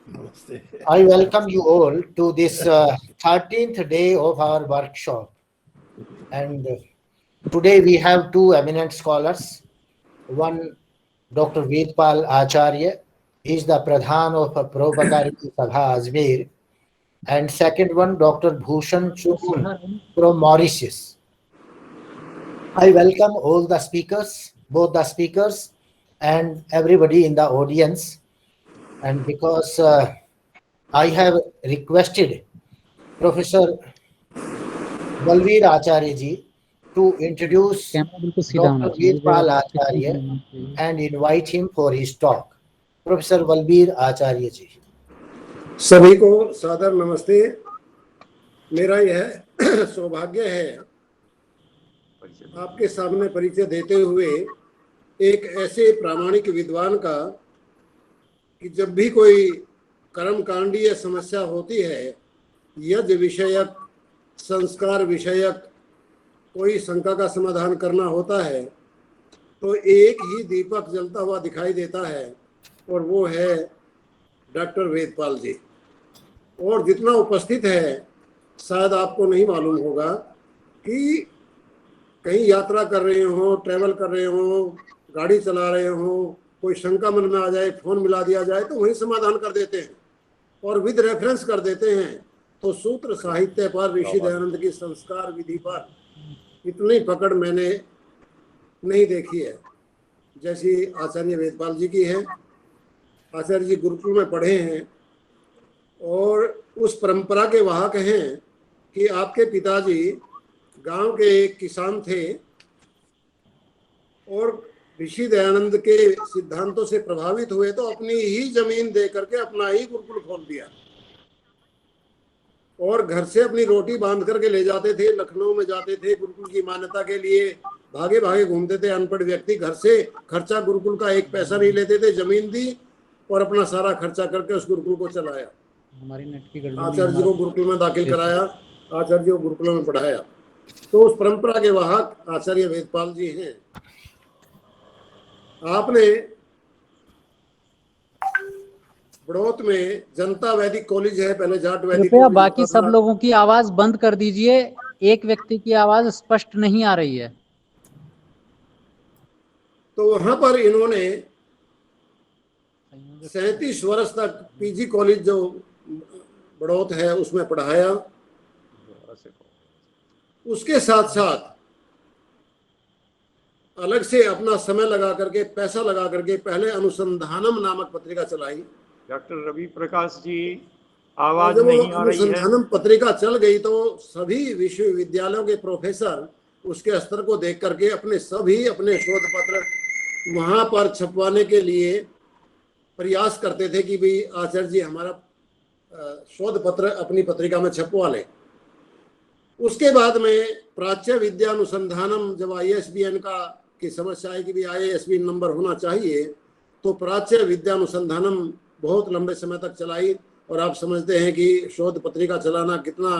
I welcome you all to this 13th day of our workshop. And today we have two eminent scholars. One, Dr. Vedpal Acharya, he is the Pradhan of Prabhakariti Sabha Ajmer. And second one, Dr. Bhushan Chun from Mauritius. I welcome all the speakers, both the speakers and everybody in the audience. And because I have requested Professor Balveer Acharya ji to introduce camera बिल्कुल सीधा होना Dr. चाहिए, Vedpal पिछले Acharya होना चाहिए। and invite him for his talk. Professor Balveer Acharya ji. सभी को सादर नमस्ते। मेरा यह सौभाग्य है आपके सामने परिचय देते हुए एक ऐसे प्रामाणिक विद्वान का कि जब भी कोई कर्मकांडीय समस्या होती है, यज्ञ विषयक, संस्कार विषयक कोई शंका का समाधान करना होता है, तो एक ही दीपक जलता हुआ दिखाई देता है और वो है डॉक्टर वेदपाल जी। और जितना उपस्थित है, शायद आपको नहीं मालूम होगा कि कहीं यात्रा कर रहे हो, ट्रैवल कर रहे हो, गाड़ी चला रहे हो, कोई शंका मन में आ जाए, फोन मिला दिया जाए तो वही समाधान कर देते हैं और विद रेफरेंस कर देते हैं। तो सूत्र साहित्य पर, ऋषि दयानंद की संस्कार विधि पर इतनी पकड़ मैंने नहीं देखी है जैसी आचार्य वेदपाल जी की है। आचार्य जी गुरुकुल में पढ़े हैं और उस परंपरा के वाहक हैं कि आपके पिताजी गांव के एक किसान थे और ऋषि दयानंद के सिद्धांतों से प्रभावित हुए तो अपनी ही जमीन दे करके अपना ही गुरुकुल खोल दिया और घर से अपनी रोटी बांध करके ले जाते थे। लखनऊ में जाते थे गुरुकुल की मान्यता के लिए, भागे भागे घूमते थे अनपढ़ व्यक्ति। घर से खर्चा गुरुकुल का एक पैसा नहीं लेते थे, जमीन दी और अपना सारा खर्चा करके उस गुरुकुल को चलाया। आचार्य जी को गुरुकुल में दाखिल कराया, आचार्य जी को गुरुकुल में पढ़ाया। तो उस परंपरा के वाहक आचार्य वेदपाल जी हैं। आपने बड़ौत में जनता वैदिक कॉलेज है, पहले जाट वैदिक कॉलेज बाकी सब लोगों की आवाज बंद कर दीजिए, एक व्यक्ति की आवाज स्पष्ट नहीं आ रही है। तो वहां पर इन्होंने 37 वर्ष तक पीजी कॉलेज जो बड़ौत है उसमें पढ़ाया। उसके साथ साथ अलग से अपना समय लगा करके, पैसा लगा करके पहले अनुसंधानम नामक पत्रिका चलाई। डॉक्टर रवि प्रकाश जी आवाज नहीं आ रही है। अनुसंधानम पत्रिका चल गई तो सभी विश्वविद्यालयों के प्रोफेसर उसके स्तर को देख करके अपने शोध पत्र वहां पर छपवाने के लिए प्रयास करते थे कि भाई आचार्य जी हमारा शोध पत्र अपनी पत्रिका में छपवा लें। उसके बाद में प्राच्य विद्या अनुसंधानम, जब ISBN की समस्या आई कि भाई ISBN नंबर होना चाहिए, तो प्राच्य विद्या अनुसंधानम बहुत लंबे समय तक चलाई। और आप समझते हैं कि शोध पत्रिका चलाना कितना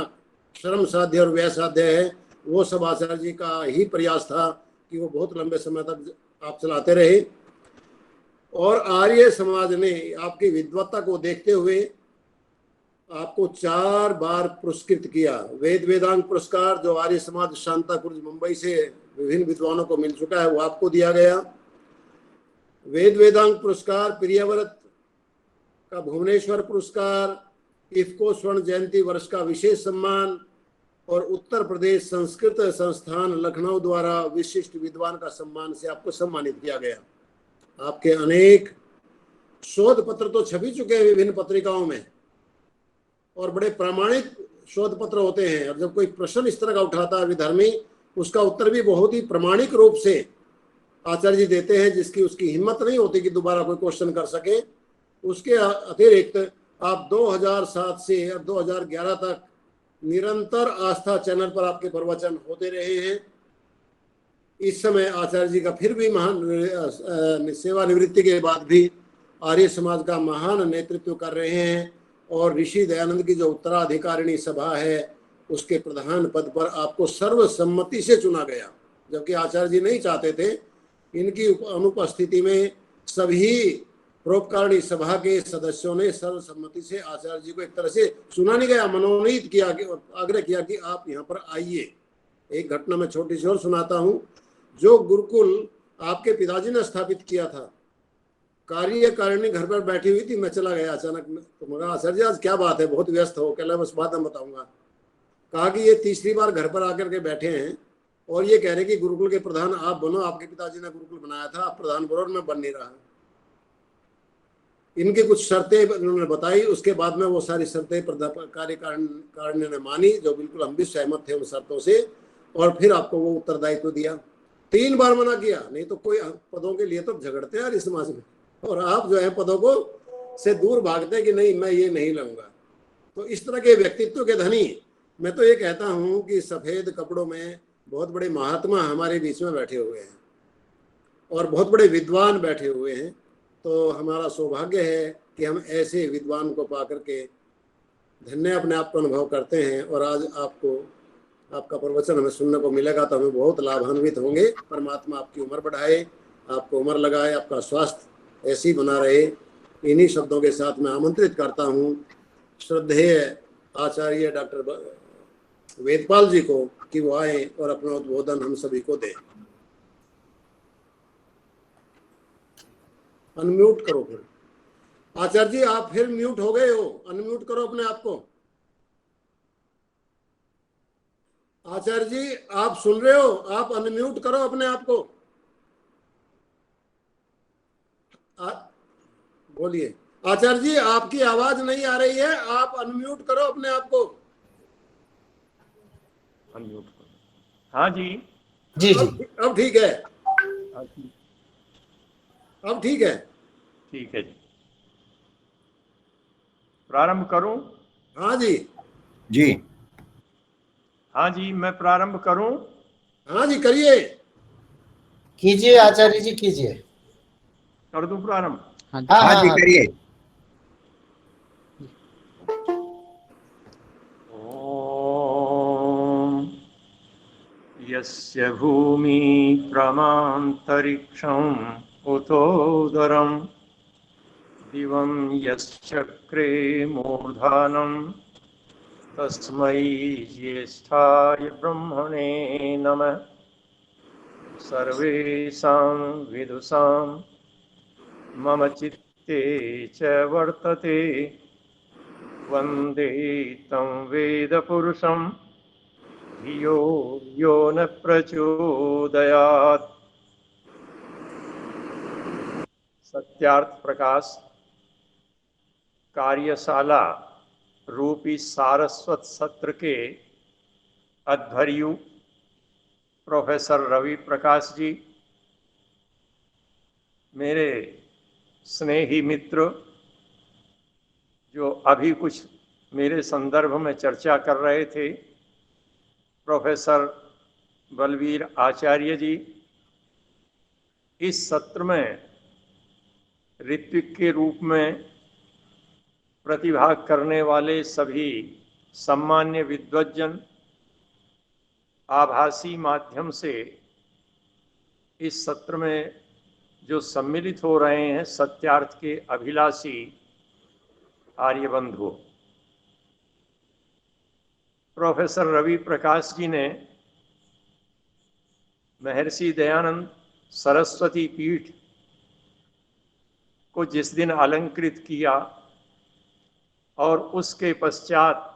श्रम साध्य और व्यय साध्य है। वो सब आचार्य जी का ही प्रयास था कि वो बहुत लंबे समय तक आप चलाते रहे। और आर्य समाज ने आपकी विद्वत्ता को देखते हुए आपको 4 बार पुरस्कृत किया। वेद वेदांग पुरस्कार जो आर्य समाज शांताकुर्ज मुंबई से विभिन्न विद्वानों को मिल चुका है वो आपको दिया गया। वेद वेदांग पुरस्कार, प्रियव्रत का भुवनेश्वर पुरस्कार, इफ्को स्वर्ण जयंती वर्ष का विशेष सम्मान और उत्तर प्रदेश संस्कृत संस्थान लखनऊ द्वारा विशिष्ट विद्वान का सम्मान से आपको सम्मानित किया गया। आपके अनेक शोध पत्र तो छपी चुके हैं विभिन्न पत्रिकाओं में और बड़े प्रामाणिक शोध पत्र होते हैं। और जब कोई प्रश्न इस तरह का उठाता है विधर्मी, उसका उत्तर भी बहुत ही प्रामाणिक रूप से आचार्य जी देते हैं, जिसकी उसकी हिम्मत नहीं होती कि दोबारा कोई क्वेश्चन कर सके। उसके अतिरिक्त आप 2007 से और 2011 तक निरंतर आस्था चैनल पर आपके प्रवचन होते रहे हैं। इस समय आचार्य जी का फिर भी महान सेवानिवृत्ति के बाद भी आर्य समाज का महान नेतृत्व कर रहे हैं। और ऋषि दयानंद की जो उत्तराधिकारिणी सभा है उसके प्रधान पद पर आपको सर्वसम्मति से चुना गया, जबकि आचार्य जी नहीं चाहते थे। इनकी अनुपस्थिति में सभी परोपकारिणी सभा के सदस्यों ने सर्वसम्मति से आचार्य जी को एक तरह से सुना नहीं गया, मनोनीत किया, आग्रह किया कि आप यहाँ पर आइए। एक घटना मैं छोटी सी और सुनाता हूँ। जो गुरुकुल आपके पिताजी ने स्थापित किया था, कार्यकारिणी घर पर बैठी हुई थी, मैं चला गया अचानक। तो मगा आचार्य जी आज क्या बात है, बहुत व्यस्त हो? कहला बस बाद में बताऊंगा। कहा कि ये तीसरी बार घर पर आकर के बैठे हैं और ये कह रहे कि गुरुकुल के प्रधान आप बनो, आपके पिताजी ने गुरुकुल बनाया था, आप प्रधान बनो, और मैं बन नहीं रहा। इनकी कुछ शर्तें उन्होंने बताई, उसके बाद में वो सारी शर्तें कार्यकारिणी ने मानी, जो बिल्कुल हम भी सहमत थे उन शर्तों से, और फिर आपको वो उत्तरदायित्व दिया। 3 बार मना किया, नहीं तो कोई पदों के लिए तो झगड़ते हैं यार इस समाज में, और आप जो है पदों को से दूर भागते हैं कि नहीं मैं ये नहीं लूंगा। तो इस तरह के व्यक्तित्व के धनी, मैं तो ये कहता हूँ कि सफेद कपड़ों में बहुत बड़े महात्मा हमारे बीच में बैठे हुए हैं और बहुत बड़े विद्वान बैठे हुए हैं। तो हमारा सौभाग्य है कि हम ऐसे विद्वान को पा करके धन्य अपने आप को अनुभव करते हैं। और आज आपको आपका प्रवचन हमें सुनने को मिलेगा तो हमें बहुत लाभान्वित होंगे। परमात्मा आपकी उम्र बढ़ाए, आपको उम्र लगाए, आपका स्वास्थ्य ऐसे ही बना रहे। इन्हीं शब्दों के साथ मैं आमंत्रित करता हूँ श्रद्धेय आचार्य डॉक्टर वेदपाल जी को कि वो आए और अपना उद्बोधन हम सभी को दें। अनम्यूट करो फिर। आचार्य जी आप फिर म्यूट हो गए हो, अनम्यूट करो अपने आप को। आचार्य जी आप सुन रहे हो, आप अनम्यूट करो अपने आप को। बोलिए आचार्य जी, आपकी आवाज नहीं आ रही है, आप अनम्यूट करो अपने आप को। अनम्यूट करो। हाँ जी जी जी अब ठीक है, हाँ जी, अब ठीक है। ठीक है जी, प्रारंभ करूं? हाँ जी, जी हाँ जी, मैं प्रारंभ करूं? हाँ जी करिए। कीजिए आचार्य जी, कीजिए। कर दूं प्रारंभ? हाँ हाँ हाँ हाँ जी हाँ। करिए। ओम यस्य भूमि प्रमांतरिक्षं उतोदरं दिवं यश्चक्रे मूर्धानं तस्मै ज्येष्ठाय ब्रह्मणे नमः। सर्वेषां विदुषां मम चित्ते च वर्तते वन्दे तं वेदपुरुषं धियो यो न प्रचोदयात्। सत्यार्थ प्रकाश कार्यशाला रूपी सारस्वत सत्र के अध्वर्यु प्रोफेसर रवि प्रकाश जी, मेरे स्नेही मित्र जो अभी कुछ मेरे संदर्भ में चर्चा कर रहे थे, प्रोफेसर बलवीर आचार्य जी, इस सत्र में ऋत्विक के रूप में प्रतिभाग करने वाले सभी सम्मान्य विद्वज्जन आभासी माध्यम से इस सत्र में जो सम्मिलित हो रहे हैं, सत्यार्थ के अभिलाषी आर्यबंधु। प्रोफेसर रवि प्रकाश जी ने महर्षि दयानंद सरस्वती पीठ को जिस दिन अलंकृत किया और उसके पश्चात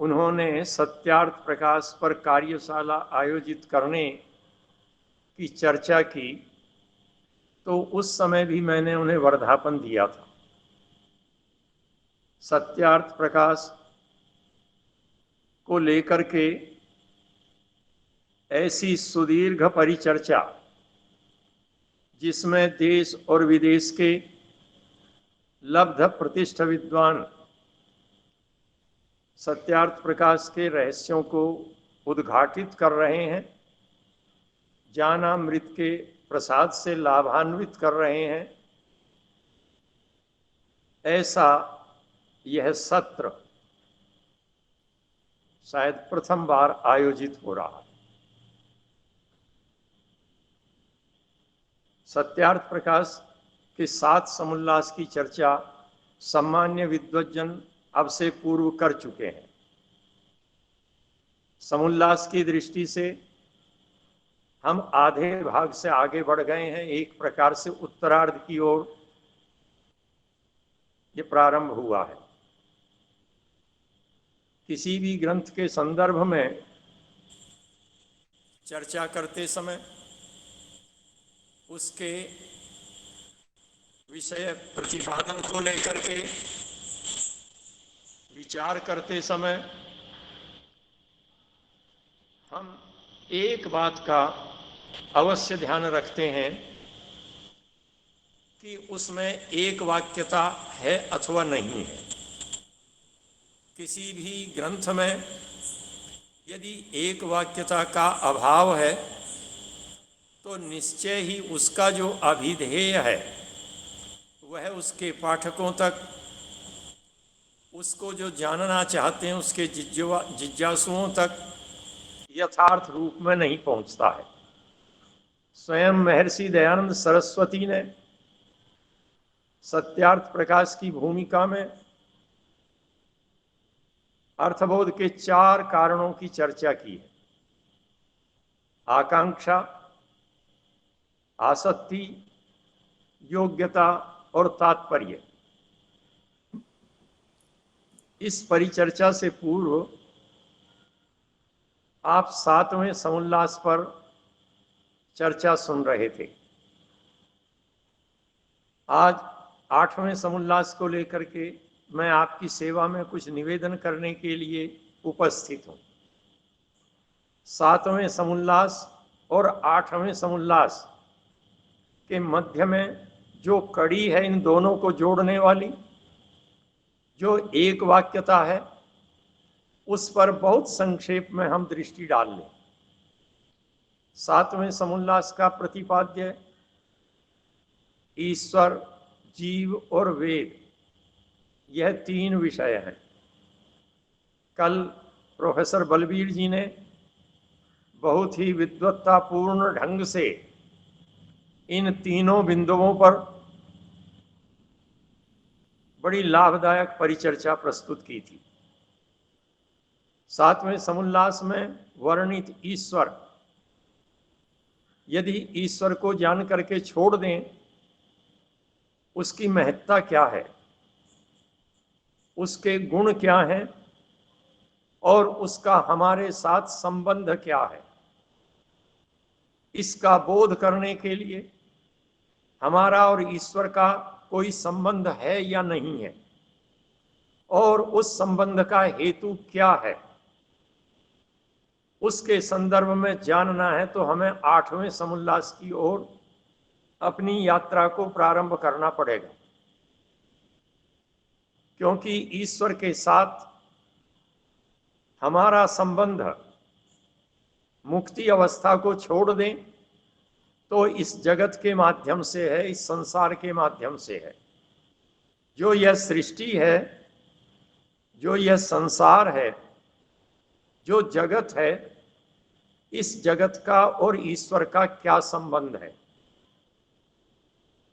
उन्होंने सत्यार्थ प्रकाश पर कार्यशाला आयोजित करने की चर्चा की, तो उस समय भी मैंने उन्हें वर्धापन दिया था। सत्यार्थ प्रकाश को लेकर के ऐसी सुदीर्घ परिचर्चा जिसमें देश और विदेश के लब्ध प्रतिष्ठ विद्वान सत्यार्थ प्रकाश के रहस्यों को उद्घाटित कर रहे हैं, ज्ञानामृत के प्रसाद से लाभान्वित कर रहे हैं, ऐसा यह सत्र शायद प्रथम बार आयोजित हो रहा है। सत्यार्थ प्रकाश कि 7 समुल्लास की चर्चा सम्मान्य विद्वज्जन अब से पूर्व कर चुके हैं। समुल्लास की दृष्टि से हम आधे भाग से आगे बढ़ गए हैं, एक प्रकार से उत्तरार्ध की ओर ये प्रारंभ हुआ है। किसी भी ग्रंथ के संदर्भ में चर्चा करते समय उसके विषय प्रतिपादन को लेकर के विचार करते समय हम एक बात का अवश्य ध्यान रखते हैं कि उसमें एक वाक्यता है अथवा नहीं है। किसी भी ग्रंथ में यदि एक वाक्यता का अभाव है तो निश्चय ही उसका जो अभिधेय है वह उसके पाठकों तक, उसको जो जानना चाहते हैं उसके जिज्ञासुओं तक यथार्थ रूप में नहीं पहुंचता है। स्वयं महर्षि दयानंद सरस्वती ने सत्यार्थ प्रकाश की भूमिका में अर्थबोध के 4 कारणों की चर्चा की है। आकांक्षा, आसक्ति, योग्यता और तात्पर्य। इस परिचर्चा से पूर्व आप 7वें समुल्लास पर चर्चा सुन रहे थे। आज 8वें समुल्लास को लेकर के मैं आपकी सेवा में कुछ निवेदन करने के लिए उपस्थित हूं। 7वें समुल्लास और 8वें समुल्लास के मध्य में जो कड़ी है, इन दोनों को जोड़ने वाली जो एक वाक्यता है, उस पर बहुत संक्षेप में हम दृष्टि डाल लें। 7वें समुल्लास का प्रतिपाद्य ईश्वर, जीव और वेद, यह 3 विषय हैं। कल प्रोफेसर बलबीर जी ने बहुत ही विद्वत्तापूर्ण ढंग से इन तीनों बिंदुओं पर बड़ी लाभदायक परिचर्चा प्रस्तुत की थी। 7वें समुल्लास में वर्णित ईश्वर, यदि ईश्वर को जान करके छोड़ दें, उसकी महत्ता क्या है, उसके गुण क्या हैं और उसका हमारे साथ संबंध क्या है, इसका बोध करने के लिए हमारा और ईश्वर का कोई संबंध है या नहीं है और उस संबंध का हेतु क्या है, उसके संदर्भ में जानना है तो हमें 8वें समुल्लास की ओर अपनी यात्रा को प्रारंभ करना पड़ेगा। क्योंकि ईश्वर के साथ हमारा संबंध मुक्ति अवस्था को छोड़ दें तो इस जगत के माध्यम से है, इस संसार के माध्यम से है। जो यह सृष्टि है, जो यह संसार है, जो जगत है, इस जगत का और ईश्वर का क्या संबंध है,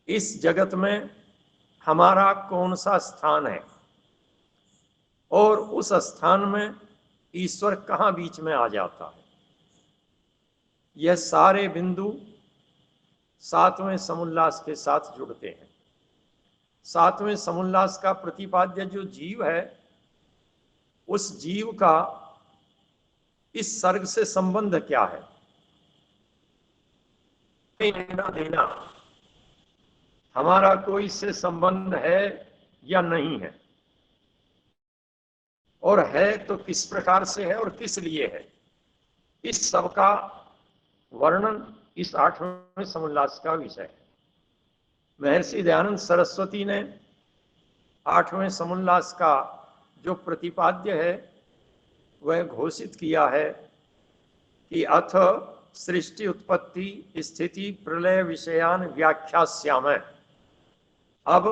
इस जगत में हमारा कौन सा स्थान है और उस स्थान में ईश्वर कहाँ बीच में आ जाता है, यह सारे बिंदु 7वें समुल्लास के साथ जुड़ते हैं। 7वें समुल्लास का प्रतिपाद्य जो जीव है, उस जीव का इस सर्ग से संबंध क्या है, लेना देना, हमारा कोई इससे संबंध है या नहीं है, और है तो किस प्रकार से है और किस लिए है, इस सब का वर्णन इस 8वें समुल्लास का विषय है। महर्षि दयानंद सरस्वती ने 8वें समुल्लास का जो प्रतिपाद्य है वह घोषित किया है कि अथ सृष्टि उत्पत्ति स्थिति प्रलय विषयान व्याख्यास्यामः। अब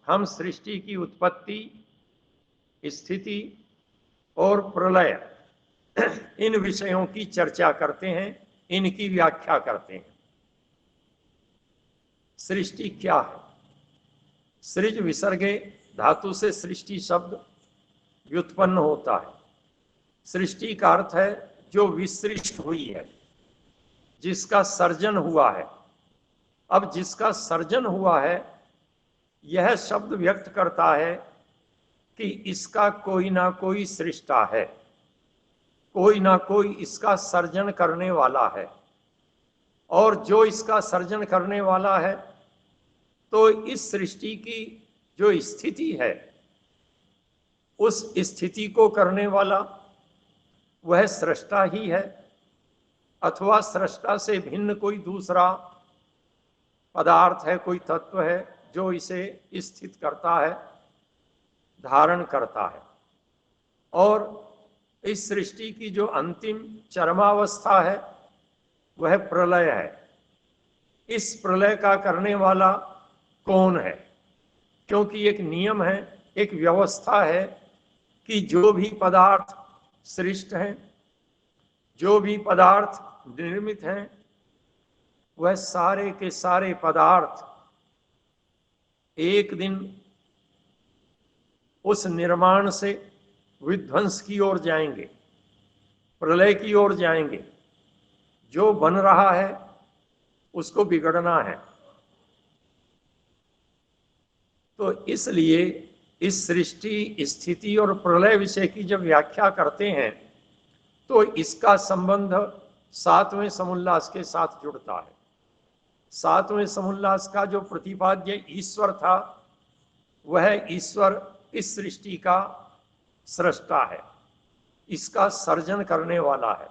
हम सृष्टि की उत्पत्ति, स्थिति और प्रलय, इन विषयों की चर्चा करते हैं, इनकी व्याख्या करते हैं। सृष्टि क्या है? सृज विसर्गे धातु से सृष्टि शब्द व्युत्पन्न होता है। सृष्टि का अर्थ है जो विसृष्ट हुई है, जिसका सर्जन हुआ है। अब जिसका सर्जन हुआ है, यह शब्द व्यक्त करता है कि इसका कोई ना कोई सृष्टा है, कोई ना कोई इसका सर्जन करने वाला है। और जो इसका सर्जन करने वाला है, तो इस सृष्टि की जो स्थिति है, उस स्थिति को करने वाला वह सृष्टा ही है, अथवा सृष्टा से भिन्न कोई दूसरा पदार्थ है, कोई तत्व है जो इसे स्थित करता है, धारण करता है। और इस सृष्टि की जो अंतिम चरमावस्था है वह प्रलय है। इस प्रलय का करने वाला कौन है? क्योंकि एक नियम है, एक व्यवस्था है कि जो भी पदार्थ सृष्ट हैं, जो भी पदार्थ निर्मित हैं, वह सारे के सारे पदार्थ एक दिन उस निर्माण से विध्वंस की ओर जाएंगे, प्रलय की ओर जाएंगे। जो बन रहा है उसको बिगड़ना है। तो इसलिए इस सृष्टि, स्थिति और प्रलय विषय की जब व्याख्या करते हैं तो इसका संबंध सातवें समुल्लास के साथ जुड़ता है। सातवें समुल्लास का जो प्रतिपाद्य ईश्वर था, वह ईश्वर इस सृष्टि का सृष्टा है, इसका सर्जन करने वाला है।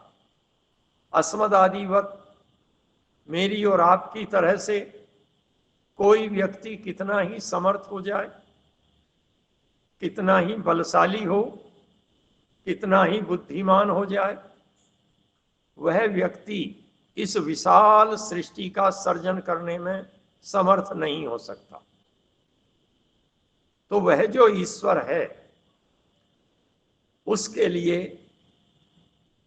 अस्मदादिवत मेरी और आपकी तरह से कोई व्यक्ति कितना ही समर्थ हो जाए, कितना ही बलशाली हो, कितना ही बुद्धिमान हो जाए, वह व्यक्ति इस विशाल सृष्टि का सर्जन करने में समर्थ नहीं हो सकता। तो वह जो ईश्वर है, उसके लिए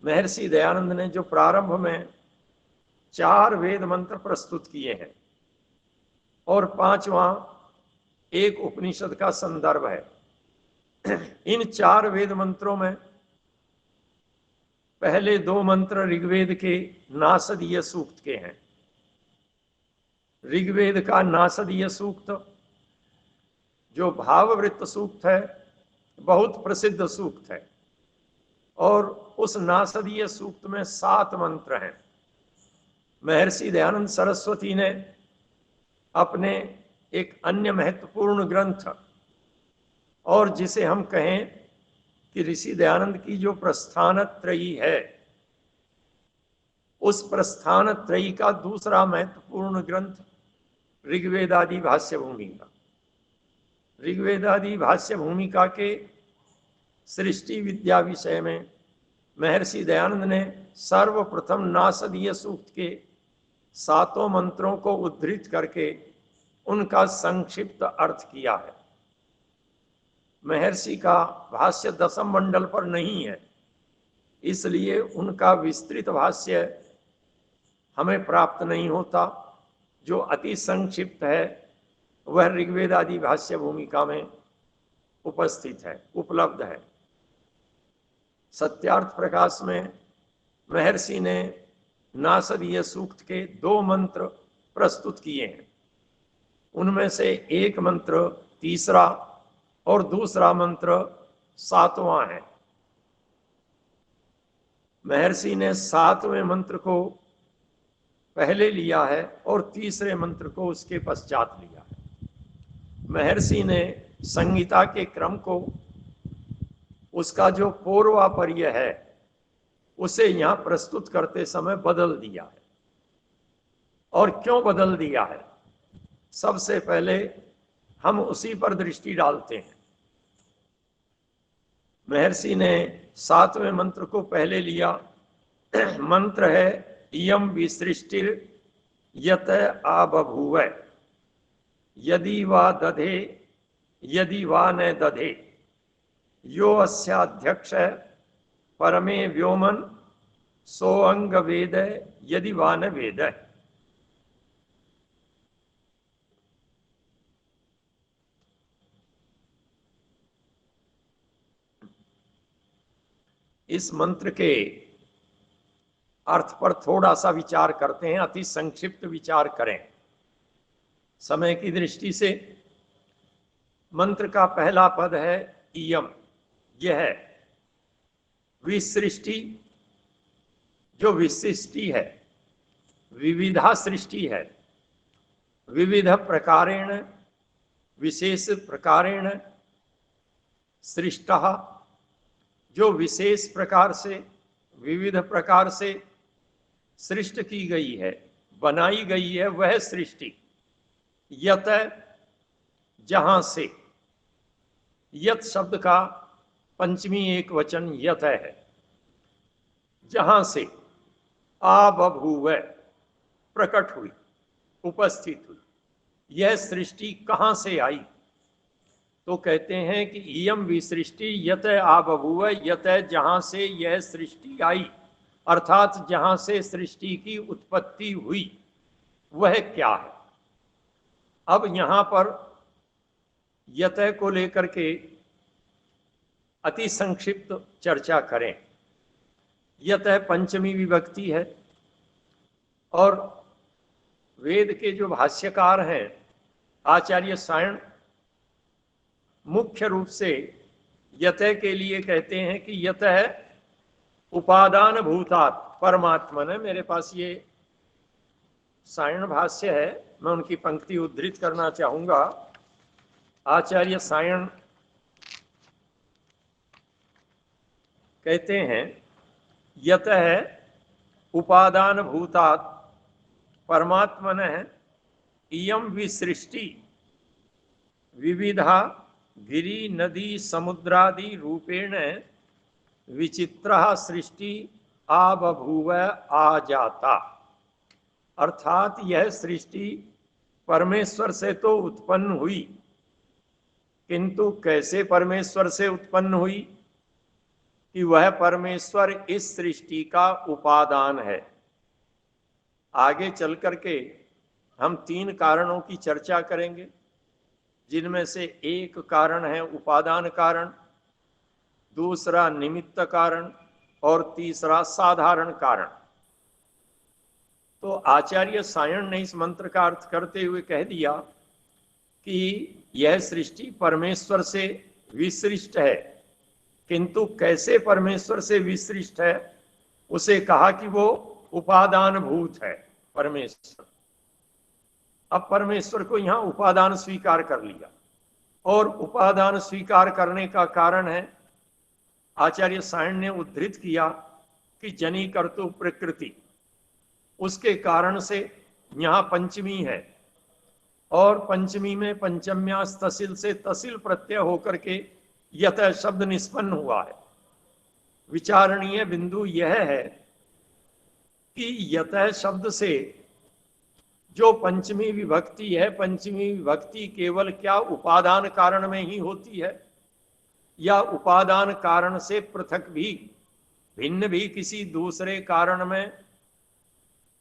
महर्षि दयानंद ने जो प्रारंभ में 4 वेद मंत्र प्रस्तुत किए हैं और 5वां एक उपनिषद का संदर्भ है। इन 4 वेद मंत्रों में पहले 2 मंत्र ऋग्वेद के नासदीय सूक्त के हैं। ऋग्वेद का नासदीय सूक्त जो भाववृत्त सूक्त है, बहुत प्रसिद्ध सूक्त है, और उस नासदीय सूक्त में 7 मंत्र हैं। महर्षि दयानंद सरस्वती ने अपने एक अन्य महत्वपूर्ण ग्रंथ, और जिसे हम कहें कि ऋषि दयानंद की जो प्रस्थानत्रयी है, उस प्रस्थानत्रयी का दूसरा महत्वपूर्ण ग्रंथ ऋग्वेदादि भाष्य भूमिका। ऋग्वेदादि भाष्य भूमिका के सृष्टि विद्या विषय में महर्षि दयानंद ने सर्वप्रथम नासदीय सूक्त के 7 मंत्रों को उद्धृत करके उनका संक्षिप्त अर्थ किया है। महर्षि का भाष्य 10 मंडल पर नहीं है, इसलिए उनका विस्तृत भाष्य हमें प्राप्त नहीं होता। जो अति संक्षिप्त है वह ऋग्वेद आदि भाष्य भूमिका में उपस्थित है, उपलब्ध है। सत्यार्थ प्रकाश में महर्षि ने नासदीय सूक्त के 2 मंत्र प्रस्तुत किए हैं। उनमें से एक मंत्र 3रा और दूसरा मंत्र 7वां है। महर्षि ने 7वें मंत्र को पहले लिया है और 3रे मंत्र को उसके पश्चात लिया है। महर्षि ने संहिता के क्रम को, उसका जो पूर्वापर्य है, उसे यहाँ प्रस्तुत करते समय बदल दिया है। और क्यों बदल दिया है, सबसे पहले हम उसी पर दृष्टि डालते हैं। महर्षि ने 7वें मंत्र को पहले लिया। मंत्र है इयं विसृष्टिर यत आबभूव यदि वा दधे यदि वा न दधे यो अस्याध्यक्ष परमे व्योमन सो अंग वेद यदि वा न वेद। इस मंत्र के अर्थ पर थोड़ा सा विचार करते हैं, अति संक्षिप्त विचार करें समय की दृष्टि से। मंत्र का पहला पद है इयम। यह है विसृष्टि, जो विशिष्टि है, विविधा सृष्टि है, विविध प्रकारेण, विशेष प्रकारेण सृष्टः, जो विशेष प्रकार से, विविध प्रकार से सृष्ट की गई है, बनाई गई है, वह सृष्टि। यत, जहां से। यत शब्द का पंचमी एक वचन यत है, जहां से आबभूव, प्रकट हुई, उपस्थित हुई। यह सृष्टि कहां से आई? तो कहते हैं कि इयम विसृष्टि यत आबभूव, यत जहां से यह सृष्टि आई, अर्थात जहां से सृष्टि की उत्पत्ति हुई, वह क्या है? अब यहां पर यत को लेकर के अति संक्षिप्त चर्चा करें। यत पंचमी विभक्ति है और वेद के जो भाष्यकार हैं आचार्य सायण, मुख्य रूप से यत के लिए कहते हैं कि यत है उपादान भूतात् परमात्मन। मेरे पास ये सायण भाष्य है, मैं उनकी पंक्ति उद्धृत करना चाहूंगा। आचार्य सायण कहते हैं यत है उपादान भूतात् परमात्मन इयम विसृष्टि विविधा गिरि नदी समुद्रादि रूपेण विचित्र सृष्टि आबभूव, आ जाता। अर्थात यह सृष्टि परमेश्वर से तो उत्पन्न हुई, किंतु कैसे परमेश्वर से उत्पन्न हुई? कि वह परमेश्वर इस सृष्टि का उपादान है। आगे चल करके हम 3 कारणों की चर्चा करेंगे, जिनमें से एक कारण है उपादान कारण, दूसरा निमित्त कारण और तीसरा साधारण कारण। तो आचार्य सायण ने इस मंत्र का अर्थ करते हुए कह दिया कि यह सृष्टि परमेश्वर से विसृष्ट है, किंतु कैसे परमेश्वर से विसृष्ट है? उसे कहा कि वो उपादान भूत है परमेश्वर। अब परमेश्वर को यहां उपादान स्वीकार कर लिया, और उपादान स्वीकार करने का कारण है, आचार्य सायण ने उद्धृत किया कि जनी कर्तु प्रकृति, उसके कारण से यहां पंचमी है, और पंचमी में पंचम्यास तसिल से तसिल प्रत्यय होकर के यत शब्द निष्पन्न हुआ है। विचारणीय बिंदु यह है कि यत शब्द से जो पंचमी विभक्ति है, पंचमी विभक्ति केवल क्या उपादान कारण में ही होती है, या उपादान कारण से पृथक भी, भिन्न भी किसी दूसरे कारण में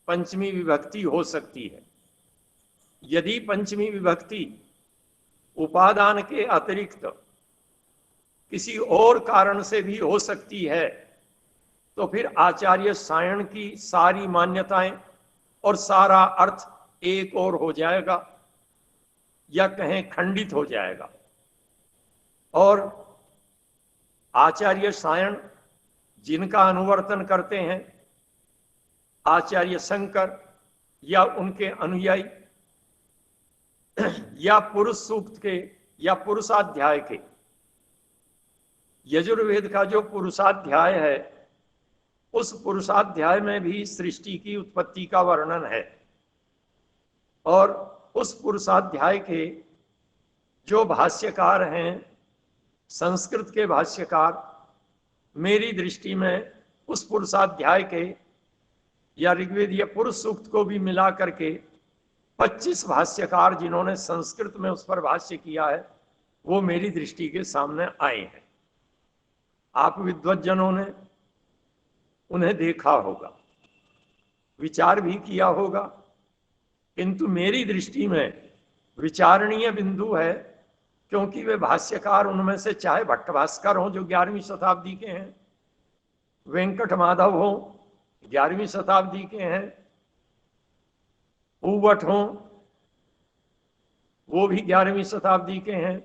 पंचमी विभक्ति हो सकती है? यदि पंचमी विभक्ति उपादान के अतिरिक्त किसी और कारण से भी हो सकती है, तो फिर आचार्य सायण की सारी मान्यताएं और सारा अर्थ एक और हो जाएगा, या कहें खंडित हो जाएगा। और आचार्य सायण जिनका अनुवर्तन करते हैं आचार्य शंकर या उनके अनुयायी, या पुरुष सूक्त के या पुरुषाध्याय के, यजुर्वेद का जो पुरुषाध्याय है, उस पुरुषाध्याय में भी सृष्टि की उत्पत्ति का वर्णन है। और उस पुरुषाध्याय के जो भाष्यकार हैं, संस्कृत के भाष्यकार, मेरी दृष्टि में उस पुरुषाध्याय के या ऋग्वेद या पुरुष सूक्त को भी मिला करके 25 भाष्यकार जिन्होंने संस्कृत में उस पर भाष्य किया है, वो मेरी दृष्टि के सामने आए हैं। आप विद्वज्जनों ने उन्हें देखा होगा, विचार भी किया होगा, किंतु मेरी दृष्टि में विचारणीय बिंदु है, क्योंकि वे भाष्यकार उनमें से चाहे भट्ट भास्कर हों जो 11वीं शताब्दी के हैं, वेंकट माधव हो, 11वीं शताब्दी के हैं। उवट हो, वो भी 11वीं शताब्दी के हैं।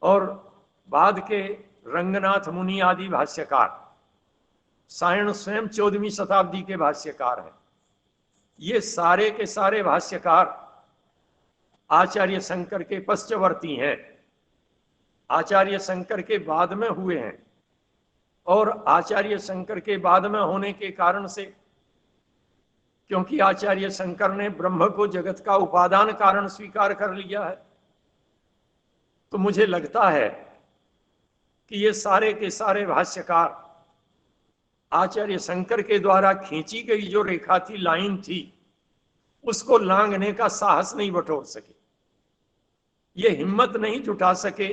और बाद के रंगनाथ मुनि आदि भाष्यकार, सायण स्वयं 14वीं शताब्दी के भाष्यकार हैं। ये सारे के सारे भाष्यकार आचार्य शंकर के पश्चवर्ती हैं, आचार्य शंकर के बाद में हुए हैं। और आचार्य शंकर के बाद में होने के कारण से, क्योंकि आचार्य शंकर ने ब्रह्म को जगत का उपादान कारण स्वीकार कर लिया है, तो मुझे लगता है कि ये सारे के सारे भाष्यकार आचार्य शंकर के द्वारा खींची गई जो रेखा थी, लाइन थी, उसको लांघने का साहस नहीं बटोर सके, ये हिम्मत नहीं जुटा सके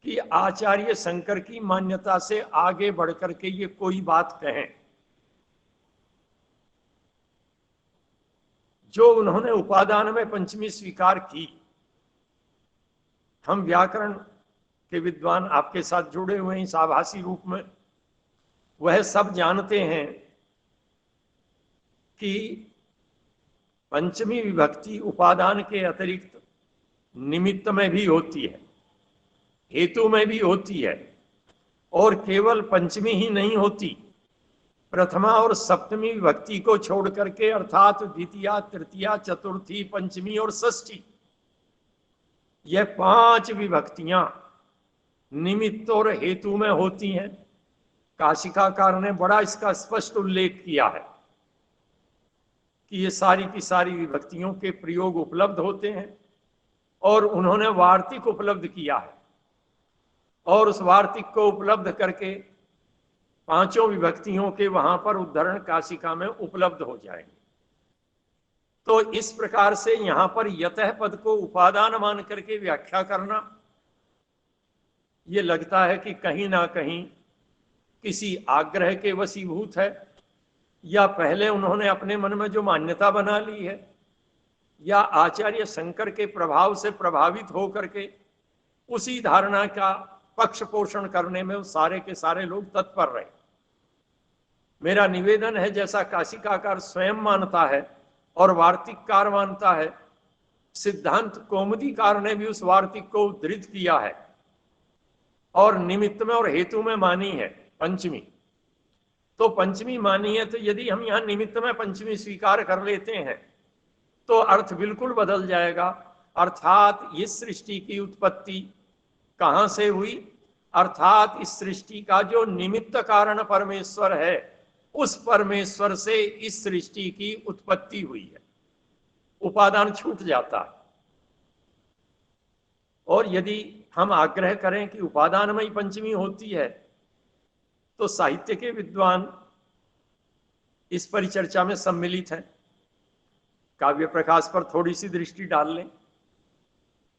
कि आचार्य शंकर की मान्यता से आगे बढ़कर के ये कोई बात कहें। जो उन्होंने उपादान में पंचमी स्वीकार की, हम व्याकरण के विद्वान आपके साथ जुड़े हुए हैं इस आभासी रूप में, वह सब जानते हैं कि पंचमी विभक्ति उपादान के अतिरिक्त निमित्त में भी होती है, हेतु में भी होती है, और केवल पंचमी ही नहीं होती, प्रथमा और सप्तमी विभक्ति को छोड़ करके अर्थात द्वितीया, तृतीया, चतुर्थी, पंचमी और षष्ठी, यह 5 विभक्तियां निमित्त और हेतु में होती हैं। काशिकाकार ने बड़ा इसका स्पष्ट उल्लेख किया है कि ये सारी की सारी विभक्तियों के प्रयोग उपलब्ध होते हैं, और उन्होंने वार्तिक उपलब्ध किया है, और उस वार्तिक को उपलब्ध करके 5 विभक्तियों के वहां पर उद्धरण काशिका में उपलब्ध हो जाएंगे। तो इस प्रकार से यहां पर यतः पद को उपादान मान करके व्याख्या करना, ये लगता है कि कहीं ना कहीं किसी आग्रह के वशीभूत है, या पहले उन्होंने अपने मन में जो मान्यता बना ली है, या आचार्य शंकर के प्रभाव से प्रभावित होकर के उसी धारणा का पक्ष पोषण करने में सारे के सारे लोग तत्पर रहे। मेरा निवेदन है, जैसा काशिकाकार स्वयं मानता है और वार्तिककार मानता है, सिद्धांत कौमुदीकार ने भी उस वार्तिक को उद्धृत किया है और निमित्त में और हेतु में मानी है पंचमी। तो पंचमी मानी है, तो यदि हम यहां निमित्त में पंचमी स्वीकार कर लेते हैं तो अर्थ बिल्कुल बदल जाएगा। अर्थात इस सृष्टि की उत्पत्ति कहां से हुई? अर्थात इस सृष्टि का जो निमित्त कारण परमेश्वर है, उस परमेश्वर से इस सृष्टि की उत्पत्ति हुई है। उपादान छूट जाता है। और यदि हम आग्रह करें कि उपादान में ही पंचमी होती है, तो साहित्य के विद्वान इस परिचर्चा में सम्मिलित हैं। काव्य प्रकाश पर थोड़ी सी दृष्टि डाल लें,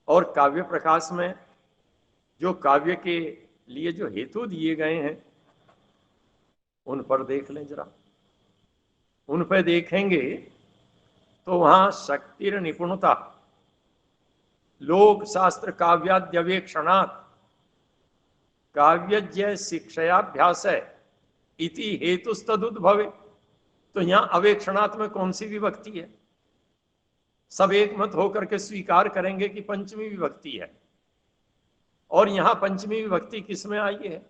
और काव्य प्रकाश में जो काव्य के लिए जो हेतु दिए गए हैं उन पर देख लें जरा। उन पर देखेंगे तो वहां शक्तिर निपुणता, लोक शास्त्र काव्याद्यवेक्षणात् काव्यज्ञ शिक्षाभ्यास इति हेतुस्तदुद्भवे। तो यहां अवेक्षणात् में कौन सी विभक्ति है? सब एक मत होकर के स्वीकार करेंगे कि पंचमी विभक्ति है। और यहां पंचमी विभक्ति किस में आई है?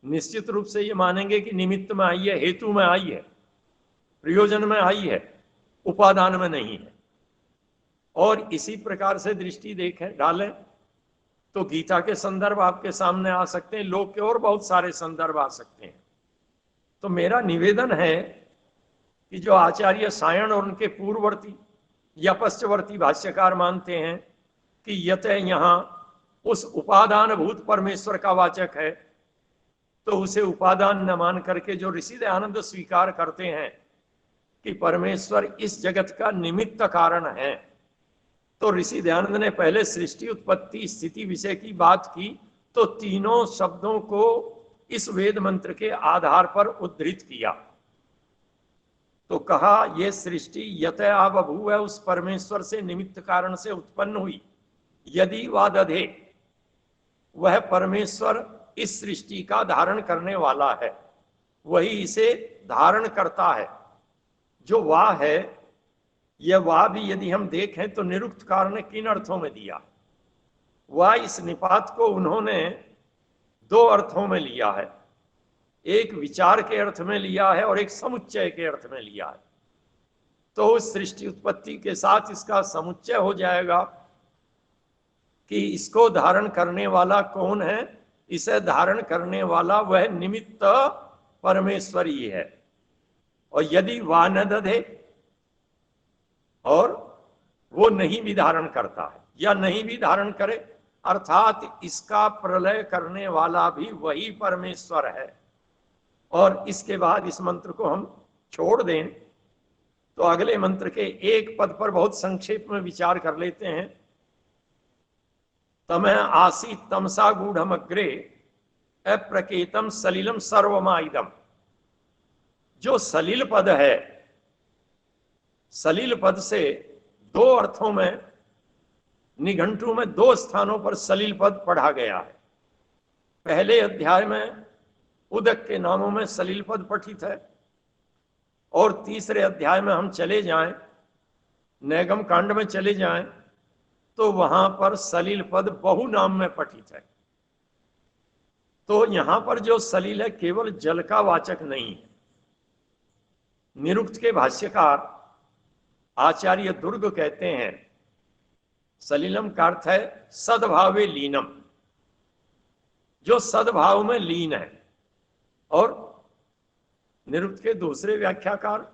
निश्चित रूप से ये मानेंगे कि निमित्त में आई है, हेतु में आई है, प्रयोजन में आई है, उपादान में नहीं है। और इसी प्रकार से दृष्टि देखें डालें तो गीता के संदर्भ आपके सामने आ सकते हैं, लोक के और बहुत सारे संदर्भ आ सकते हैं। तो मेरा निवेदन है कि जो आचार्य सायण और उनके पूर्ववर्ती या पश्चवर्ती भाष्यकार मानते हैं कि यतः यहां उस उपादान भूत परमेश्वर का वाचक है, तो उसे उपादान न मान करके जो ऋषि दयानंद स्वीकार करते हैं कि परमेश्वर इस जगत का निमित्त कारण है। तो ऋषि दयानंद ने पहले सृष्टि, उत्पत्ति, स्थिति विषय की बात की, तो तीनों शब्दों को इस वेद मंत्र के आधार पर उद्धृत किया। तो कहा ये सृष्टि यतः बभूव, उस परमेश्वर से निमित्त कारण से उत्पन्न हुई। यदि वा दधे, वह परमेश्वर इस सृष्टि का धारण करने वाला है, वही इसे धारण करता है। जो वाह है, यह वाह भी यदि हम देखें तो निरुक्तकार ने किन अर्थों में दिया? वाह इस निपात को उन्होंने दो अर्थों में लिया है, एक विचार के अर्थ में लिया है और एक समुच्चय के अर्थ में लिया है। तो उस सृष्टि उत्पत्ति के साथ इसका समुच्चय हो जाएगा कि इसको धारण करने वाला कौन है? इसे धारण करने वाला वह निमित्त परमेश्वर ही है। और यदि वह न दधे और वो नहीं भी धारण करता है या नहीं भी धारण करे, अर्थात इसका प्रलय करने वाला भी वही परमेश्वर है। और इसके बाद इस मंत्र को हम छोड़ दें तो अगले मंत्र के एक पद पर बहुत संक्षेप में विचार कर लेते हैं। तमः आसीत तमसा गूढ़म अग्रे अप्रकेतम सलिलम सर्वमाइदम। जो सलिल पद है, सलिल पद से दो अर्थों में निघंटु में दो स्थानों पर सलिल पद पढ़ा गया है। पहले अध्याय में उदक के नामों में सलिल पद पठित है और तीसरे अध्याय में हम चले जाएं, नैगम कांड में चले जाएं तो वहां पर सलिल पद बहु नाम में पठित है। तो यहां पर जो सलिल है केवल जल का वाचक नहीं है। निरुक्त के भाष्यकार आचार्य दुर्ग कहते हैं सलिलम का अर्थ है सद्भावे लीनम, जो सद्भाव में लीन है। और निरुक्त के दूसरे व्याख्याकार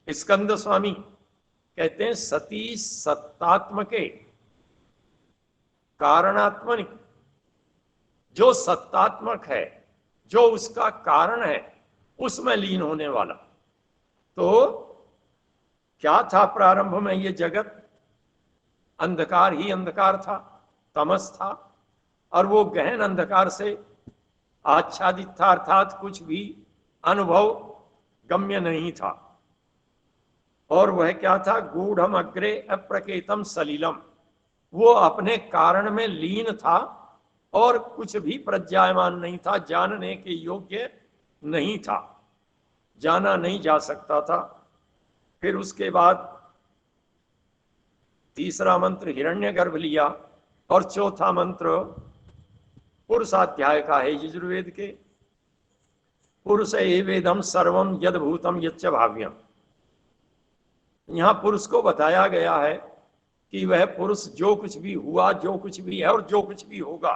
स्कंद स्वामी कहते हैं सती सत्तात्मके कारणात्मनिक, जो सत्तात्मक है, जो उसका कारण है, उसमें लीन होने वाला। तो क्या था प्रारंभ में? ये जगत अंधकार ही अंधकार था, तमस था, और वो गहन अंधकार से आच्छादित था, अर्थात कुछ भी अनुभव गम्य नहीं था। और वह क्या था? गूढ़म अग्रे अप्रकेतम सलिलम, वो अपने कारण में लीन था और कुछ भी प्रज्ञायमान नहीं था, जानने के योग्य नहीं था, जाना नहीं जा सकता था। फिर उसके बाद तीसरा मंत्र हिरण्यगर्भ लिया और चौथा मंत्र पुरुषाध्याय का है यजुर्वेद के। पुरुष एवेदम सर्वम यद भूतम यच्च भाव्यम। यहां पुरुष को बताया गया है कि वह पुरुष जो कुछ भी हुआ, जो कुछ भी है और जो कुछ भी होगा,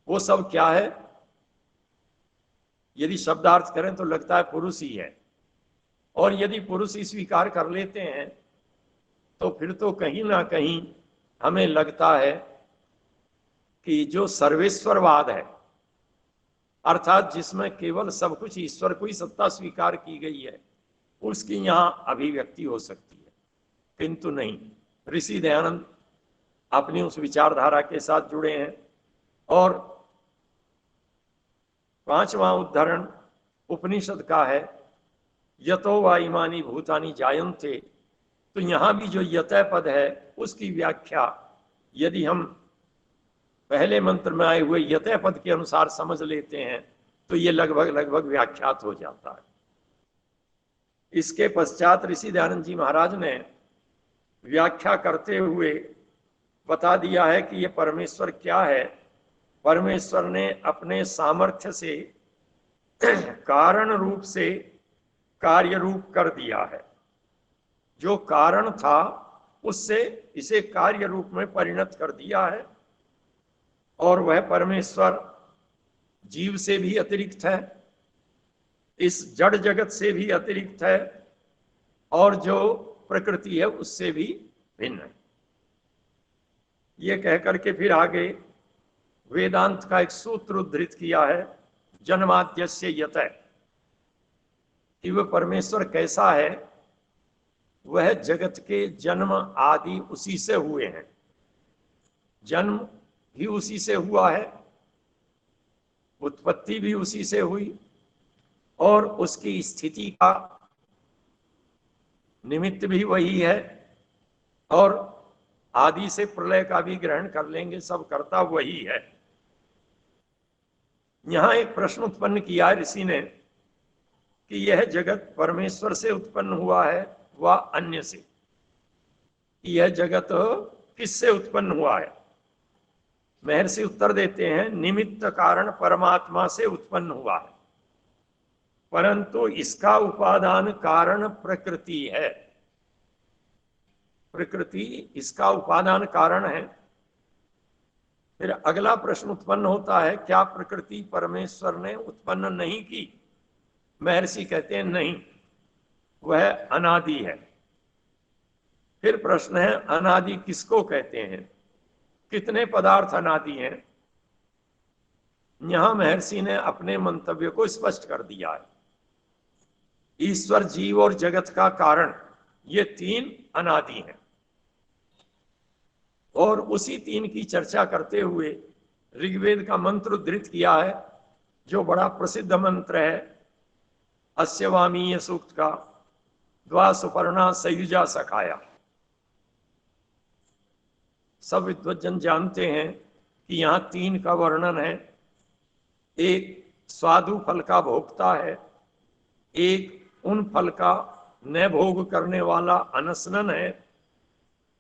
वो सब क्या है? यदि शब्दार्थ करें तो लगता है पुरुष ही है। और यदि पुरुष ही स्वीकार कर लेते हैं तो फिर तो कहीं ना कहीं हमें लगता है कि जो सर्वेश्वरवाद है, अर्थात जिसमें केवल सब कुछ ईश्वर को ही सत्ता स्वीकार की गई है, उसकी यहां अभिव्यक्ति हो सकती है। किंतु नहीं, ऋषि दयानंद अपनी उस विचारधारा के साथ जुड़े हैं। और पांचवा उद्धरण उपनिषद का है, यतो वा इमानि भूतानि जायन्ते। तो यहां भी जो यतः पद है उसकी व्याख्या यदि हम पहले मंत्र में आए हुए यतः पद के अनुसार समझ लेते हैं तो ये लगभग व्याख्यात हो जाता है। इसके पश्चात ऋषि दयानंद जी महाराज ने व्याख्या करते हुए बता दिया है कि ये परमेश्वर क्या है। परमेश्वर ने अपने सामर्थ्य से कारण रूप से कार्य रूप कर दिया है। जो कारण था उससे इसे कार्य रूप में परिणत कर दिया है। और वह परमेश्वर जीव से भी अतिरिक्त है, इस जड़ जगत से भी अतिरिक्त है, और जो प्रकृति है उससे भी भिन्न है। ये कहकर के फिर आगे वेदांत का एक सूत्र उद्धृत किया है, जन्माद्यस्य यतः, कि वह परमेश्वर कैसा है? वह जगत के जन्म आदि उसी से हुए हैं, जन्म भी उसी से हुआ है, उत्पत्ति भी उसी से हुई, और उसकी स्थिति का निमित्त भी वही है, और आदि से प्रलय का भी ग्रहण कर लेंगे, सब कर्ता वही है। यहाँ एक प्रश्न उत्पन्न किया है ऋषि ने कि यह जगत परमेश्वर से उत्पन्न हुआ है व अन्य से। यह जगत किससे उत्पन्न हुआ है? महर्षि उत्तर देते हैं, निमित्त कारण परमात्मा से उत्पन्न हुआ है, परंतु इसका उपादान कारण प्रकृति है। प्रकृति इसका उपादान कारण है। फिर अगला प्रश्न उत्पन्न होता है, क्या प्रकृति परमेश्वर ने उत्पन्न नहीं की? महर्षि कहते हैं नहीं, वह अनादि है। फिर प्रश्न है, अनादि किसको कहते हैं? कितने पदार्थ अनादि हैं? यहां महर्षि ने अपने मंतव्य को स्पष्ट कर दिया है। ईश्वर, जीव और जगत का कारण, ये तीन अनादि हैं। और उसी तीन की चर्चा करते हुए ऋग्वेद का मंत्र उद्धृत किया है, जो बड़ा प्रसिद्ध मंत्र है, अस्यवामीय सूक्त का, द्वा सुपर्णा सयुजा सखाया। सब विद्वज्जन जानते हैं कि यहाँ तीन का वर्णन है। एक स्वादु फल का भोक्ता है, एक उन फल का न भोग करने वाला अनशनन है,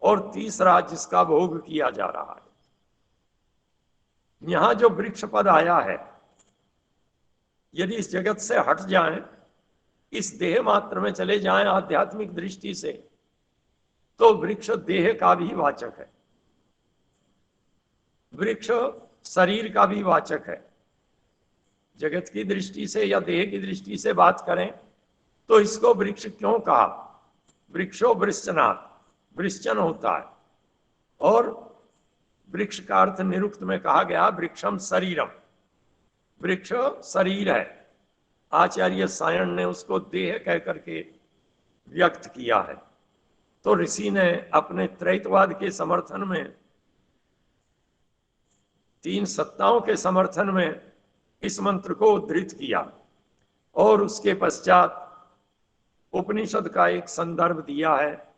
और तीसरा जिसका भोग किया जा रहा है। यहां जो वृक्ष पद आया है, यदि इस जगत से हट जाएं, इस देह मात्र में चले जाएं आध्यात्मिक दृष्टि से, तो वृक्ष देह का भी वाचक है, वृक्ष शरीर का भी वाचक है। जगत की दृष्टि से या देह की दृष्टि से बात करें तो इसको वृक्ष क्यों कहा? वृक्षो वृश्चनात्, वृश्चन होता है। और वृक्ष का अर्थ निरुक्त में कहा गया वृक्षम शरीरम, वृक्ष शरीर है। आचार्य सायण ने उसको देह कह करके व्यक्त किया है। तो ऋषि ने अपने त्रैतवाद के समर्थन में, तीन सत्ताओं के समर्थन में इस मंत्र को उद्धृत किया, और उसके पश्चात उपनिषद का एक संदर्भ दिया है,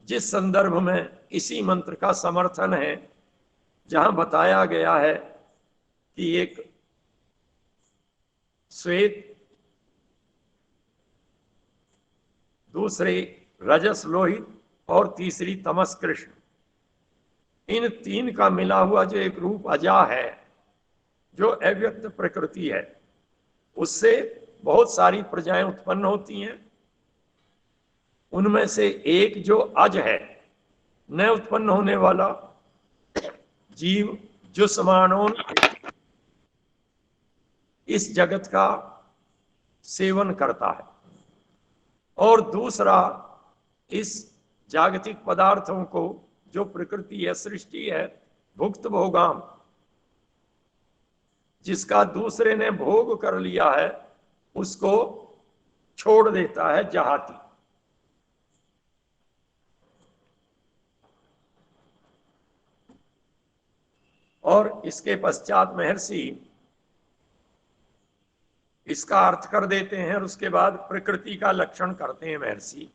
जिस संदर्भ में इसी मंत्र का समर्थन है, जहां बताया गया है कि एक श्वेत, दूसरे रजस लोहित और तीसरी तमस कृष्ण, इन तीन का मिला हुआ जो एक रूप अजा है, जो अव्यक्त प्रकृति है, उससे बहुत सारी प्रजाएं उत्पन्न होती हैं। उनमें से एक जो अज है, न उत्पन्न होने वाला जीव, जो समानों इस जगत का सेवन करता है, और दूसरा इस जागतिक पदार्थों को, जो प्रकृति है, सृष्टि है, भुक्त भोगाम, जिसका दूसरे ने भोग कर लिया है उसको छोड़ देता है जहाती। और इसके पश्चात महर्षि इसका अर्थ कर देते हैं, और उसके बाद प्रकृति का लक्षण करते हैं महर्षि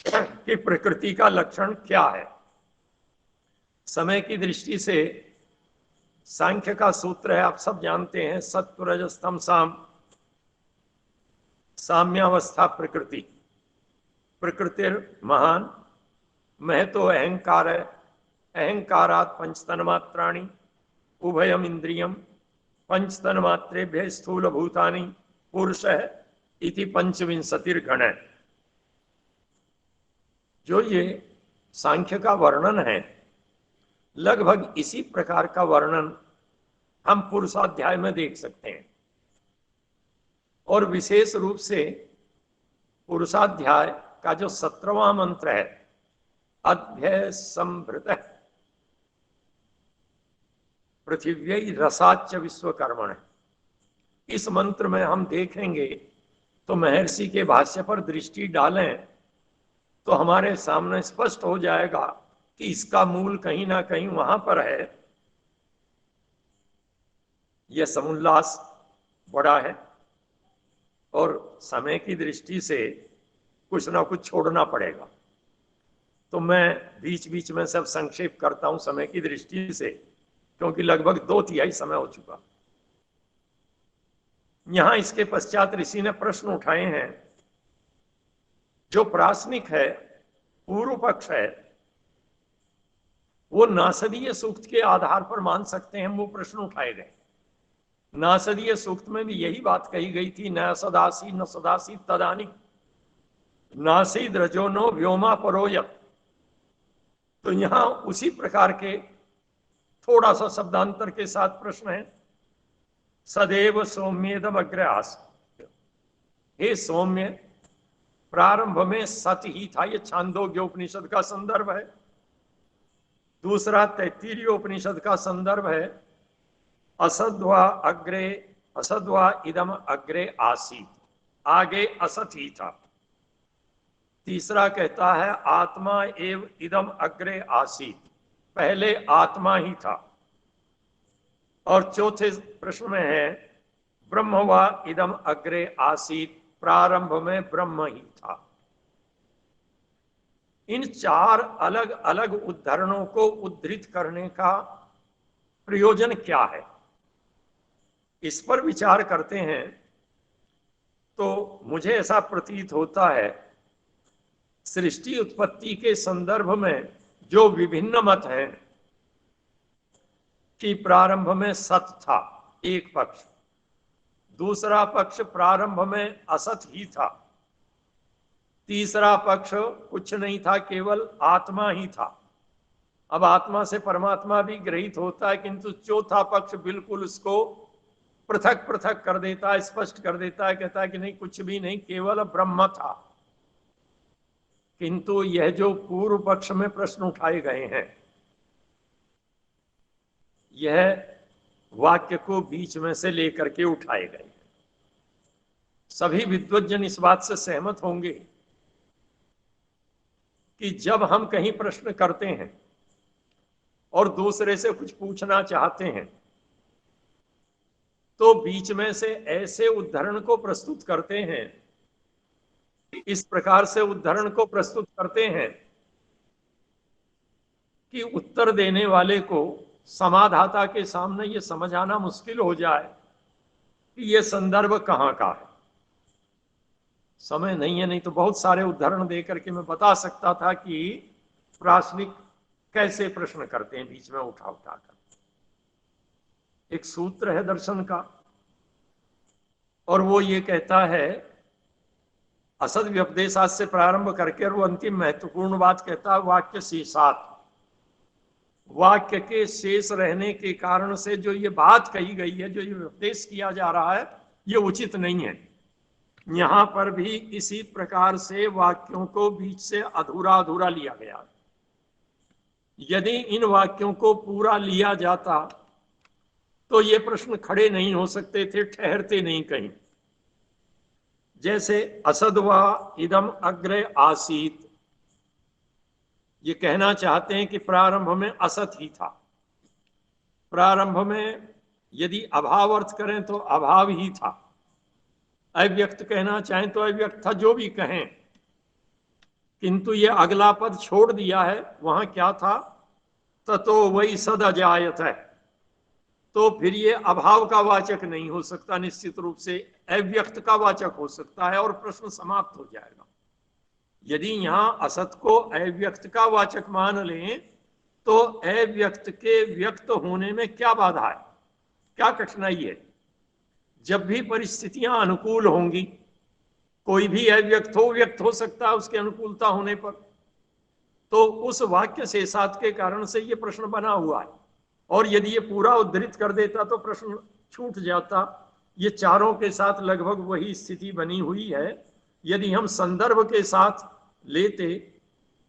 कि प्रकृति का लक्षण क्या है। समय की दृष्टि से सांख्य का सूत्र है, आप सब जानते हैं, सत्व रजस तम साम, साम्यावस्था प्रकृति। प्रकृतिर महान, महतो अहंकार है, अहंकारात् पंचतन्मात्राणि उभयम इंद्रियम पंचतन्मात्रेभ्य स्थूल भूतानि पुरुष इति पंचविंशतिर्गण। जो ये सांख्य का वर्णन है, लगभग इसी प्रकार का वर्णन हम पुरुषाध्याय में देख सकते हैं। और विशेष रूप से पुरुषाध्याय का जो 17वां मंत्र है, अध्यय संभृत पृथिव्यै रसाच्च विश्वकर्मण, इस मंत्र में हम देखेंगे तो महर्षि के भाष्य पर दृष्टि डालें तो हमारे सामने स्पष्ट हो जाएगा कि इसका मूल कहीं ना कहीं वहां पर है। यह समुल्लास बड़ा है, और समय की दृष्टि से कुछ ना कुछ छोड़ना पड़ेगा। तो मैं बीच बीच में सब संक्षेप करता हूं समय की दृष्टि से। क्योंकि लगभग 2/3 समय हो चुका। यहां इसके पश्चात ऋषि ने प्रश्न उठाए हैं। जो प्रासनिक है, पूर्व पक्ष है, वो नासदीय सूक्त के आधार पर मान सकते हैं, वो प्रश्न उठाए गए। नासदीय सूक्त में भी यही बात कही गई थी, न सदासी न सदासी तदानी नासीद रजोनो व्योमा परोयत। तो यहां उसी प्रकार के थोड़ा सा शब्दांतर के साथ प्रश्न है। सदैव सौम्येदम अग्र आस, हे सौम्य, प्रारंभ में सत ही था। ये छांदोग्य उपनिषद का संदर्भ है। दूसरा तैत्तिरीय उपनिषद का संदर्भ है, असद्वा अग्रे असद्वा इदम अग्रे आसीत, आगे असत ही था। तीसरा कहता है आत्मा एव इदम अग्रे आसीत, पहले आत्मा ही था। और चौथे प्रश्न में है ब्रह्म वा इदम अग्रे आसीत, प्रारंभ में ब्रह्म ही था। इन 4 अलग अलग उद्धरणों को उद्धृत करने का प्रयोजन क्या है, इस पर विचार करते हैं तो मुझे ऐसा प्रतीत होता है, सृष्टि उत्पत्ति के संदर्भ में जो विभिन्न मत हैं कि प्रारंभ में सत था, एक पक्ष। दूसरा पक्ष प्रारंभ में असत ही था। तीसरा पक्ष कुछ नहीं था, केवल आत्मा ही था। अब आत्मा से परमात्मा भी ग्रहित होता है, किंतु चौथा पक्ष बिल्कुल उसको पृथक पृथक कर देता है, स्पष्ट कर देता है, कहता है कि नहीं, कुछ भी नहीं, केवल ब्रह्म था। किंतु यह जो पूर्व पक्ष में प्रश्न उठाए गए हैं, यह वाक्य को बीच में से लेकर के उठाए गए हैं। सभी विद्वज्जन इस बात से सहमत होंगे कि जब हम कहीं प्रश्न करते हैं और दूसरे से कुछ पूछना चाहते हैं, तो बीच में से ऐसे उद्धरण को प्रस्तुत करते हैं, इस प्रकार से उद्धरण को प्रस्तुत करते हैं कि उत्तर देने वाले को, समाधाता के सामने ये समझ आना मुश्किल हो जाए कि ये संदर्भ कहाँ का है। समय नहीं है, नहीं तो बहुत सारे उदाहरण दे करके मैं बता सकता था कि प्रासनिक कैसे प्रश्न करते हैं बीच में उठा कर। एक सूत्र है दर्शन का, और वो ये कहता है, असद व्यपदेशात से प्रारंभ करके और वो अंतिम महत्वपूर्ण बात कहता है, वाक्य शेषात, वाक्य के शेष रहने के कारण से जो ये बात कही गई है, जो ये उपदेश किया जा रहा है, ये उचित नहीं है। यहां पर भी इसी प्रकार से वाक्यों को बीच से अधूरा अधूरा लिया गया। यदि इन वाक्यों को पूरा लिया जाता तो ये प्रश्न खड़े नहीं हो सकते थे, ठहरते नहीं कहीं। जैसे असद्वा इदम अग्रे आसीत, ये कहना चाहते हैं कि प्रारंभ में असत ही था। प्रारंभ में यदि अभाव अर्थ करें तो अभाव ही था, अव्यक्त कहना चाहें तो अव्यक्त था, जो भी कहें, किंतु ये अगला पद छोड़ दिया है। वहां क्या था, ततो वही सद अजायत है, तो फिर ये अभाव का वाचक नहीं हो सकता, निश्चित रूप से अव्यक्त का वाचक हो सकता है और प्रश्न समाप्त हो जाएगा। यदि यहां असत को अव्यक्त का वाचक मान लें तो अव्यक्त के व्यक्त होने में क्या बाधा है, क्या कठिनाई है। जब भी परिस्थितियां अनुकूल होंगी, कोई भी अव्यक्त हो, व्यक्त हो सकता है उसके अनुकूलता होने पर, तो उस वाक्य से साथ के कारण से ये प्रश्न बना हुआ है। और यदि ये पूरा उद्धृत कर देता तो प्रश्न छूट जाता। ये चारों के साथ लगभग वही स्थिति बनी हुई है। यदि हम संदर्भ के साथ लेते,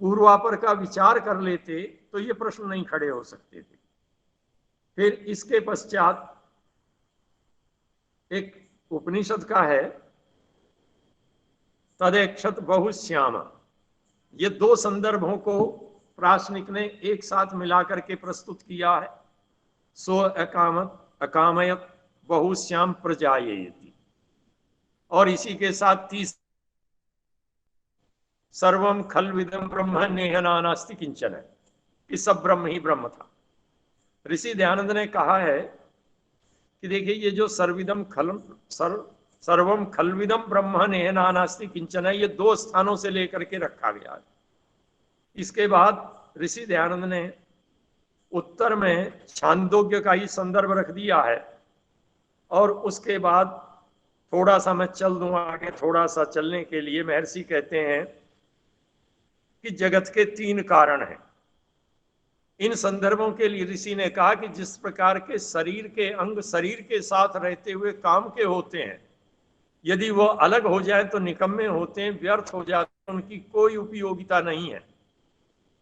पूर्वापर का विचार कर लेते, तो ये प्रश्न नहीं खड़े हो सकते थे। फिर इसके पश्चात एक उपनिषद का है, तदेक्षत बहुश्याम। ये 2 संदर्भों को प्रासनिक ने एक साथ मिलाकर के प्रस्तुत किया है। सो अकामयत बहुश्याम प्रजायेति, और इसी के साथ 30 सर्वम खलविदम ब्रह्म नेह नानास्ति किंचन, कि सब ब्रह्म ही ब्रह्म था। ऋषि दयानंद ने कहा है कि देखिए, ये जो सर्वम खलविदम ब्रह्म ने नानास्ति किंचन है, ये 2 स्थानों से लेकर के रखा गया है। इसके बाद ऋषि दयानंद ने उत्तर में छांदोग्य का ही संदर्भ रख दिया है, और उसके बाद थोड़ा सा मैं चल दूं आगे, थोड़ा सा चलने के लिए महर्षि कहते हैं कि जगत के 3 कारण हैं। इन संदर्भों के लिए ऋषि ने कहा कि जिस प्रकार के शरीर के अंग शरीर के साथ रहते हुए काम के होते हैं, यदि वो अलग हो जाए तो निकम्मे होते हैं, व्यर्थ हो जाते हैं, उनकी कोई उपयोगिता नहीं है।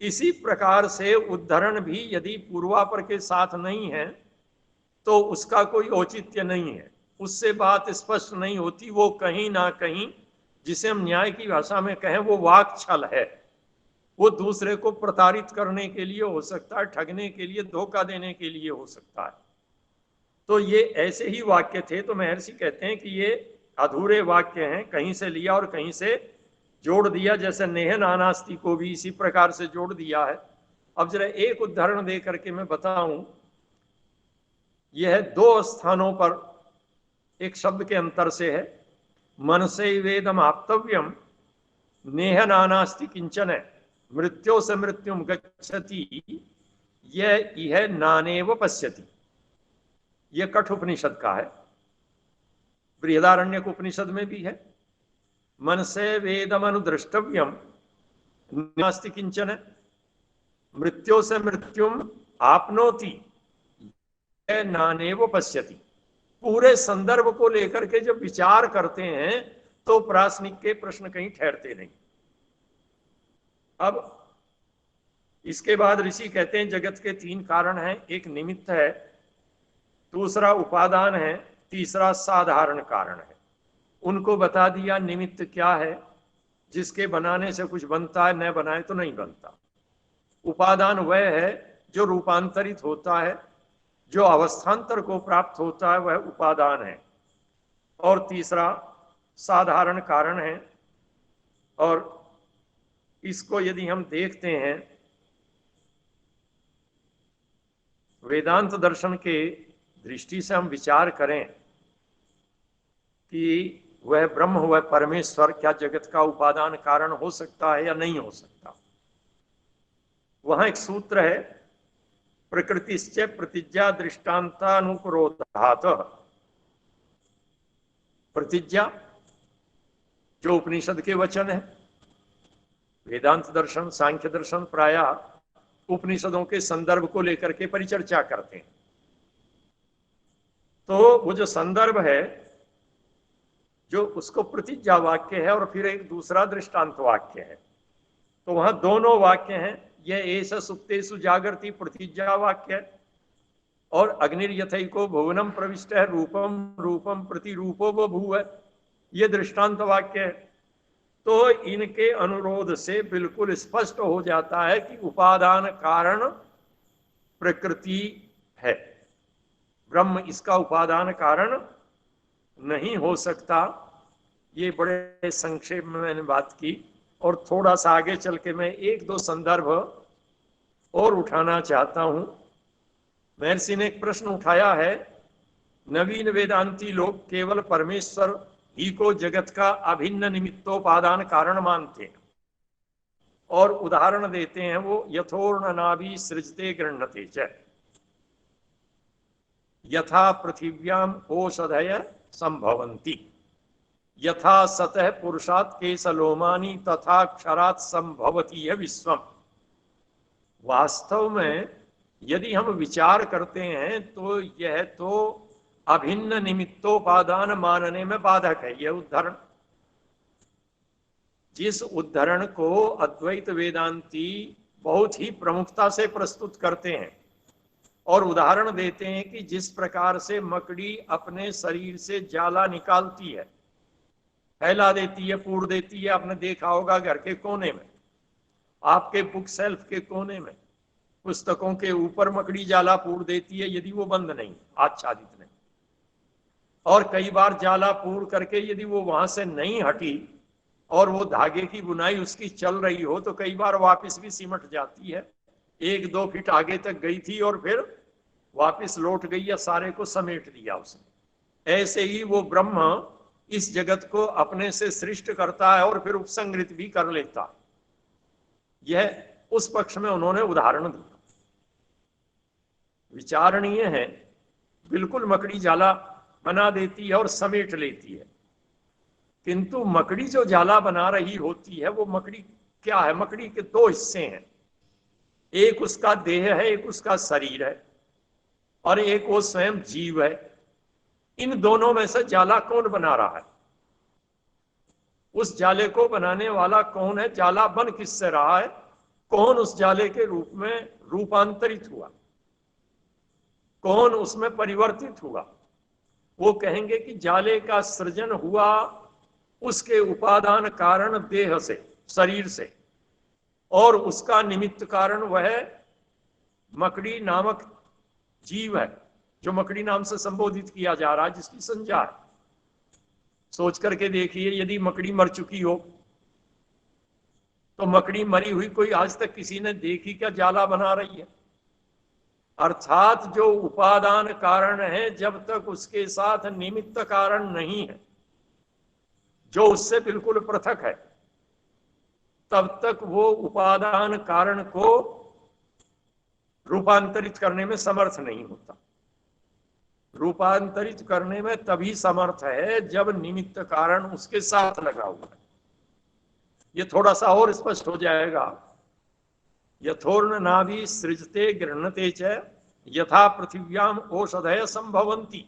इसी प्रकार से उद्धरण भी यदि पूर्वापर के साथ नहीं है तो उसका कोई औचित्य नहीं है, उससे बात स्पष्ट नहीं होती। वो कहीं ना कहीं, जिसे हम न्याय की भाषा में कहें, वो वाक छल है। वो दूसरे को प्रताड़ित करने के लिए हो सकता है, ठगने के लिए, धोखा देने के लिए हो सकता है। तो ये ऐसे ही वाक्य थे। तो महर्षि कहते हैं कि ये अधूरे वाक्य हैं, कहीं से लिया और कहीं से जोड़ दिया। जैसे नेह नानास्ति को भी इसी प्रकार से जोड़ दिया है। अब जरा एक उदाहरण दे करके मैं बताऊं। यह 2 स्थानों पर एक शब्द के अंतर से है। मन से वेदम आप्तव्यम नेह नानास्ति किंचन है, मृत्यो से मृत्युम गच्छति यह नानेव पश्यति। यह कठ उपनिषद का है, बृहदारण्यक उपनिषद में भी है। मन से वेदम अनुद्रष्टव्यम नास्ति किंचन, मृत्यो से मृत्युम आपनोति यह नानेव पश्यति। पूरे संदर्भ को लेकर के जब विचार करते हैं तो प्रासनिक के प्रश्न कहीं ठहरते नहीं। अब इसके बाद ऋषि कहते हैं जगत के 3 कारण हैं। एक निमित्त है, दूसरा उपादान है, तीसरा साधारण कारण है। उनको बता दिया निमित्त क्या है, जिसके बनाने से कुछ बनता है, न बनाए तो नहीं बनता। उपादान वह है जो रूपांतरित होता है, जो अवस्थान्तर को प्राप्त होता है, वह उपादान है। और तीसरा साधारण कारण है। और इसको यदि हम देखते हैं वेदांत दर्शन के दृष्टि से, हम विचार करें कि वह ब्रह्म, वह परमेश्वर क्या जगत का उपादान कारण हो सकता है या नहीं हो सकता। वहां एक सूत्र है, प्रकृतिश्च प्रतिज्ञा दृष्टान्तानुपरोधात्। प्रतिज्ञा जो उपनिषद के वचन है, वेदांत दर्शन, सांख्य दर्शन प्रायः उपनिषदों के संदर्भ को लेकर के परिचर्चा करते हैं। तो वो जो संदर्भ है, जो उसको प्रतिज्ञा वाक्य है, और फिर एक दूसरा दृष्टांत वाक्य है। तो वहां दोनों वाक्य हैं। यह ऐसा सुप्तेषु जागृति प्रतिज्ञा वाक्य है, और अग्निर्यथैको भुवनम प्रविष्ट है रूपम रूपम प्रतिरूपो बभूव है, ये दृष्टांत वाक्य है। तो इनके अनुरोध से बिल्कुल स्पष्ट हो जाता है कि उपादान कारण प्रकृति है, ब्रह्म इसका उपादान कारण नहीं हो सकता। ये बड़े संक्षेप में मैंने बात की, और थोड़ा सा आगे चल के मैं 1-2 संदर्भ और उठाना चाहता हूं। महर्षि ने एक प्रश्न उठाया है, नवीन वेदांती लोग केवल परमेश्वर ही को जगत का अभिन्न निमित्तोपादान कारण मानते हैं, और उदाहरण देते हैं वो यथोर्ण नाभि सृजते गृह्णते च, यथा पृथिव्याम ओषधय संभवन्ति, यथा सतः पुरुषात् केसलोमानि तथा क्षरात् संभवति यह विश्वम। वास्तव में यदि हम विचार करते हैं तो यह तो अभिन्न निमित्तोपादान मानने में बाधक है। यह उद्धरण, जिस उद्धरण को अद्वैत वेदांती बहुत ही प्रमुखता से प्रस्तुत करते हैं और उदाहरण देते हैं कि जिस प्रकार से मकड़ी अपने शरीर से जाला निकालती है, फैला देती है, पूर देती है। आपने देखा होगा घर के कोने में, आपके बुक शेल्फ के कोने में, पुस्तकों के ऊपर मकड़ी जाला पूर देती है यदि वो बंद नहीं, आच्छादित नहीं। और कई बार जाला पूर करके यदि वो वहां से नहीं हटी और वो धागे की बुनाई उसकी चल रही हो तो कई बार वापस भी सिमट जाती है। 1-2 फीट आगे तक गई थी और फिर वापस लौट गई या सारे को समेट दिया उसने। ऐसे ही वो ब्रह्म इस जगत को अपने से सृष्ट करता है और फिर उपसंग्रित भी कर लेता है। यह उस पक्ष में उन्होंने उदाहरण दिया। विचारणीय है, बिल्कुल मकड़ी जाला बना देती है और समेट लेती है, किंतु मकड़ी जो जाला बना रही होती है वो मकड़ी क्या है? मकड़ी के दो हिस्से हैं, एक उसका देह है, एक उसका शरीर है, और एक वो स्वयं जीव है। इन दोनों में से जाला कौन बना रहा है? उस जाले को बनाने वाला कौन है? जाला बन किससे रहा है? कौन उस जाले के रूप में रूपांतरित हुआ? कौन उसमें परिवर्तित हुआ? वो कहेंगे कि जाले का सृजन हुआ उसके उपादान कारण देह से, शरीर से, और उसका निमित्त कारण वह मकड़ी नामक जीव है जो मकड़ी नाम से संबोधित किया जा रहा है, जिसकी संज्ञा है। सोच करके देखिए, यदि मकड़ी मर चुकी हो तो मकड़ी मरी हुई कोई आज तक किसी ने देखी क्या जाला बना रही है? अर्थात जो उपादान कारण है, जब तक उसके साथ निमित्त कारण नहीं है जो उससे बिल्कुल पृथक है, तब तक वो उपादान कारण को रूपांतरित करने में समर्थ नहीं होता। रूपांतरित करने में तभी समर्थ है जब निमित्त कारण उसके साथ लगा हुआ है। ये थोड़ा सा और स्पष्ट हो जाएगा। यथोर्ण नाभि सृजते गृह्णते च यथा पृथिव्याम औषधय संभवंती,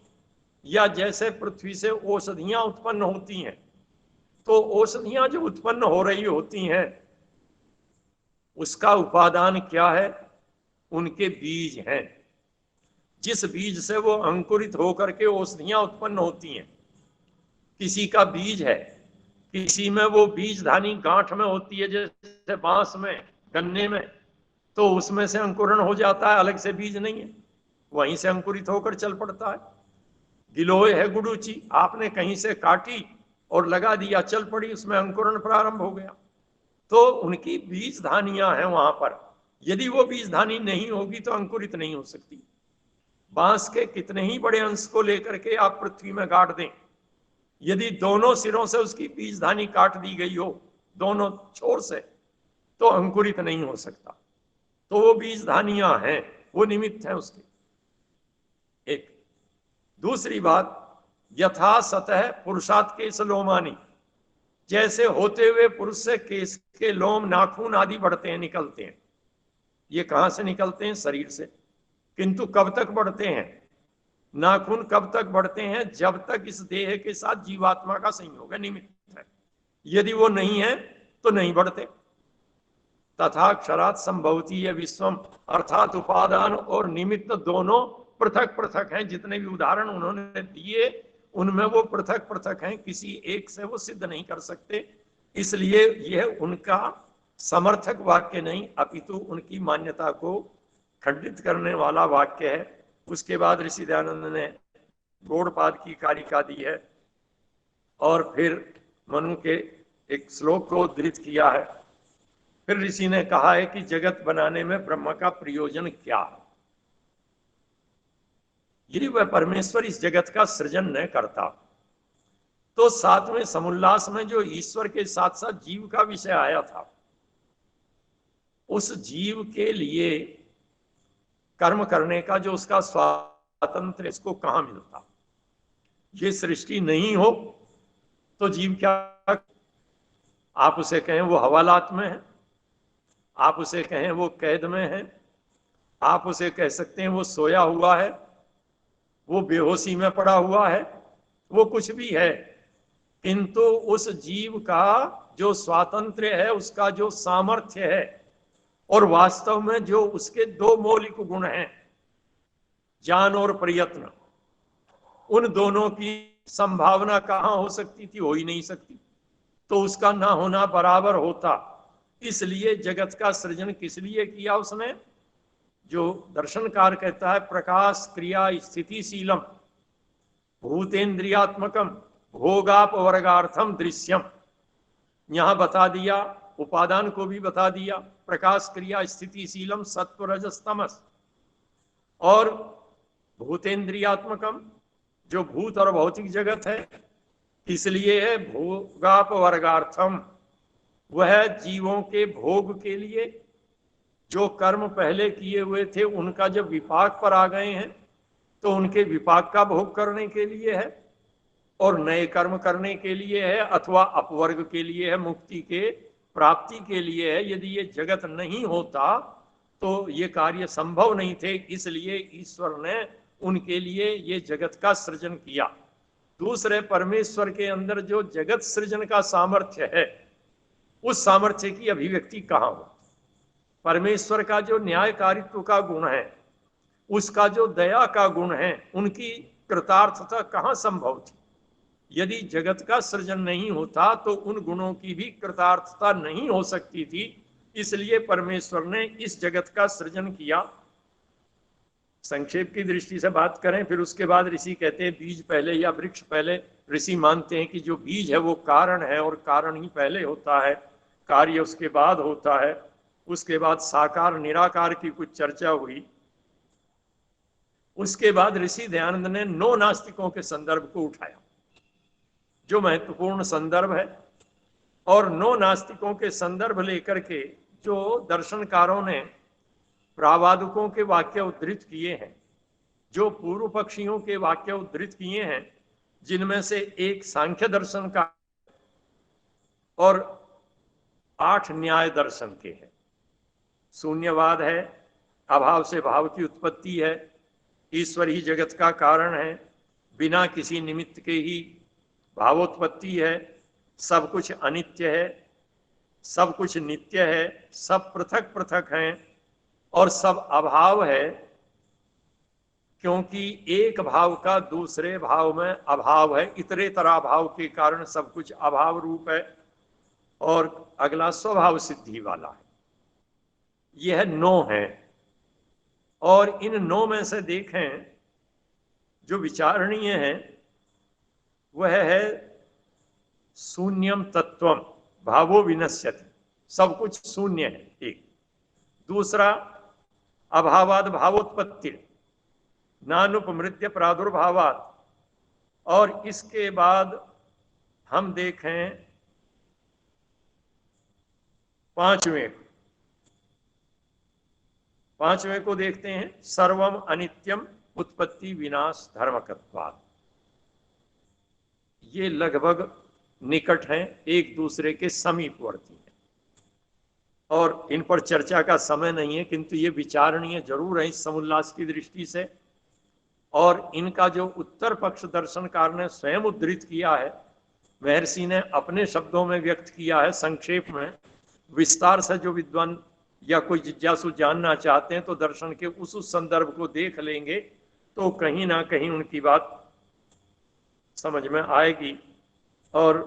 या जैसे पृथ्वी से औषधियां उत्पन्न होती हैं, तो औषधियां जो उत्पन्न हो रही होती हैं उसका उपादान क्या है? उनके बीज हैं। जिस बीज से वो अंकुरित होकर के औषधियां उत्पन्न होती हैं, किसी का बीज है, किसी में वो बीजधानी गांठ में होती है, जैसे बांस में, गन्ने में, तो उसमें से अंकुरण हो जाता है, अलग से बीज नहीं है, वहीं से अंकुरित होकर चल पड़ता है। गिलोय है गुडूची, आपने कहीं से काटी और लगा दिया, चल पड़ी, उसमें अंकुरण प्रारंभ हो गया। तो उनकी बीजधानियां हैं वहां पर। यदि वो बीजधानी नहीं होगी तो अंकुरित नहीं हो सकती। बांस के कितने ही बड़े अंश को लेकर के आप पृथ्वी में गाड़ दें, यदि दोनों सिरों से उसकी बीजधानी काट दी गई हो, दोनों छोर से, तो अंकुरित नहीं हो सकता। तो वो बीजधानियां हैं, वो निमित्त हैं उसके। एक दूसरी बात, यथा सतह पुरुषात केस लोमानी, जैसे होते हुए पुरुष से केस के लोम, नाखून आदि बढ़ते हैं, निकलते हैं। ये कहां से निकलते हैं? शरीर से। किंतु कब तक बढ़ते हैं? नाखून कब तक बढ़ते हैं? जब तक इस देह के साथ जीवात्मा का संयोग है, निमित्त है। यदि वो नहीं है तो नहीं बढ़ते। तथा क्षरात संभवती है विश्वम, अर्थात उपादान और निमित्त दोनों पृथक पृथक हैं। जितने भी उदाहरण उन्होंने दिए उनमें वो पृथक पृथक हैं, किसी एक से वो सिद्ध नहीं कर सकते। इसलिए यह उनका समर्थक वाक्य नहीं, अपितु उनकी मान्यता को खंडित करने वाला वाक्य है। उसके बाद ऋषि दयानंद ने गौड़पाद की कारिका दी है और फिर मनु के एक श्लोक को उद्धृत किया है। फिर ऋषि ने कहा है कि जगत बनाने में ब्रह्म का प्रयोजन क्या है। यदि वह परमेश्वर इस जगत का सृजन न करता तो सातवें समुल्लास में जो ईश्वर के साथ साथ जीव का विषय आया था, उस जीव के लिए कर्म करने का जो उसका स्वातंत्र, इसको कहां मिलता? ये सृष्टि नहीं हो तो जीव क्या? आप उसे कहें वो हवालात में है, आप उसे कहें वो कैद में है, आप उसे कह सकते हैं वो सोया हुआ है, वो बेहोशी में पड़ा हुआ है, वो कुछ भी है, किंतु उस जीव का जो स्वातंत्र्य है, उसका जो सामर्थ्य है, और वास्तव में जो उसके दो मौलिक गुण हैं, ज्ञान और प्रयत्न, उन दोनों की संभावना कहां हो सकती थी? हो ही नहीं सकती। तो उसका ना होना बराबर होता। इसलिए जगत का सृजन किस लिए किया उसने? जो दर्शनकार कहता है प्रकाश क्रिया स्थितिशीलम भूतेन्द्रियात्मकम भोगापवर्गार्थम दृश्यम, यहां बता दिया, उपादान को भी बता दिया, प्रकाश क्रिया स्थितिशीलम सत्व रजस तमस, और भूतेन्द्रियात्मकम, जो भूत और भौतिक जगत है, इसलिए है भोगापवर्गार्थम, वह जीवों के भोग के लिए, जो कर्म पहले किए हुए थे उनका जब विपाक पर आ गए हैं तो उनके विपाक का भोग करने के लिए है, और नए कर्म करने के लिए है, अथवा अपवर्ग के लिए है, मुक्ति के प्राप्ति के लिए है। यदि ये जगत नहीं होता तो ये कार्य संभव नहीं थे, इसलिए ईश्वर ने उनके लिए ये जगत का सृजन किया। दूसरे, परमेश्वर के अंदर जो जगत सृजन का सामर्थ्य है, उस सामर्थ्य की अभिव्यक्ति कहाँ हो? परमेश्वर का जो न्यायकारित्व का गुण है, उसका जो दया का गुण है, उनकी कृतार्थता कहाँ संभव थी? यदि जगत का सृजन नहीं होता तो उन गुणों की भी कृतार्थता नहीं हो सकती थी, इसलिए परमेश्वर ने इस जगत का सृजन किया। संक्षेप की दृष्टि से बात करें, फिर उसके बाद ऋषि कहते हैं बीज पहले या वृक्ष पहले। ऋषि मानते हैं कि जो बीज है वो कारण है, और कारण ही पहले होता है, कार्य उसके बाद होता है। उसके बाद साकार निराकार की कुछ चर्चा हुई। उसके बाद ऋषि दयानंद ने 9 नास्तिकों के संदर्भ को उठाया, जो महत्वपूर्ण संदर्भ है, और 9 नास्तिकों के संदर्भ लेकर के जो दर्शनकारों ने प्रावादकों के वाक्य उद्धृत किए हैं, जो पूर्व पक्षियों के वाक्य उद्धृत किए हैं, जिनमें से एक सांख्य दर्शन का और 8 न्याय दर्शन के हैं। शून्यवाद है, अभाव से भाव की उत्पत्ति है, ईश्वर ही जगत का कारण है, बिना किसी निमित्त के ही भावोत्पत्ति है, सब कुछ अनित्य है, सब कुछ नित्य है, सब पृथक पृथक हैं, और सब अभाव है, क्योंकि एक भाव का दूसरे भाव में अभाव है, इतरेतरा भाव के कारण सब कुछ अभाव रूप है। और अगला स्वभाव सिद्धि वाला है। यह 9 है, और इन 9 में से देखें जो विचारणीय है वह है शून्यम तत्वम भावो विनश्यति, सब कुछ शून्य है, एक। दूसरा, अभावाद भावोत्पत्ति नानुपमृत्य प्रादुर्भावात, और इसके बाद हम देखें 5वें को देखते हैं, सर्वम अनित्यम उत्पत्ति विनाश धर्मकत्वात्। ये लगभग निकट हैं, एक दूसरे के समीपवर्ती हैं, और इन पर चर्चा का समय नहीं है, किंतु ये विचारणीय जरूर है इस समुल्लास की दृष्टि से। और इनका जो उत्तर पक्ष दर्शनकार ने स्वयं उद्धृत किया है, महर्षि ने अपने शब्दों में व्यक्त किया है, संक्षेप में। विस्तार से जो विद्वान या कोई जिज्ञासु जानना चाहते हैं तो दर्शन के उस संदर्भ को देख लेंगे, तो कहीं ना कहीं उनकी बात समझ में आएगी। और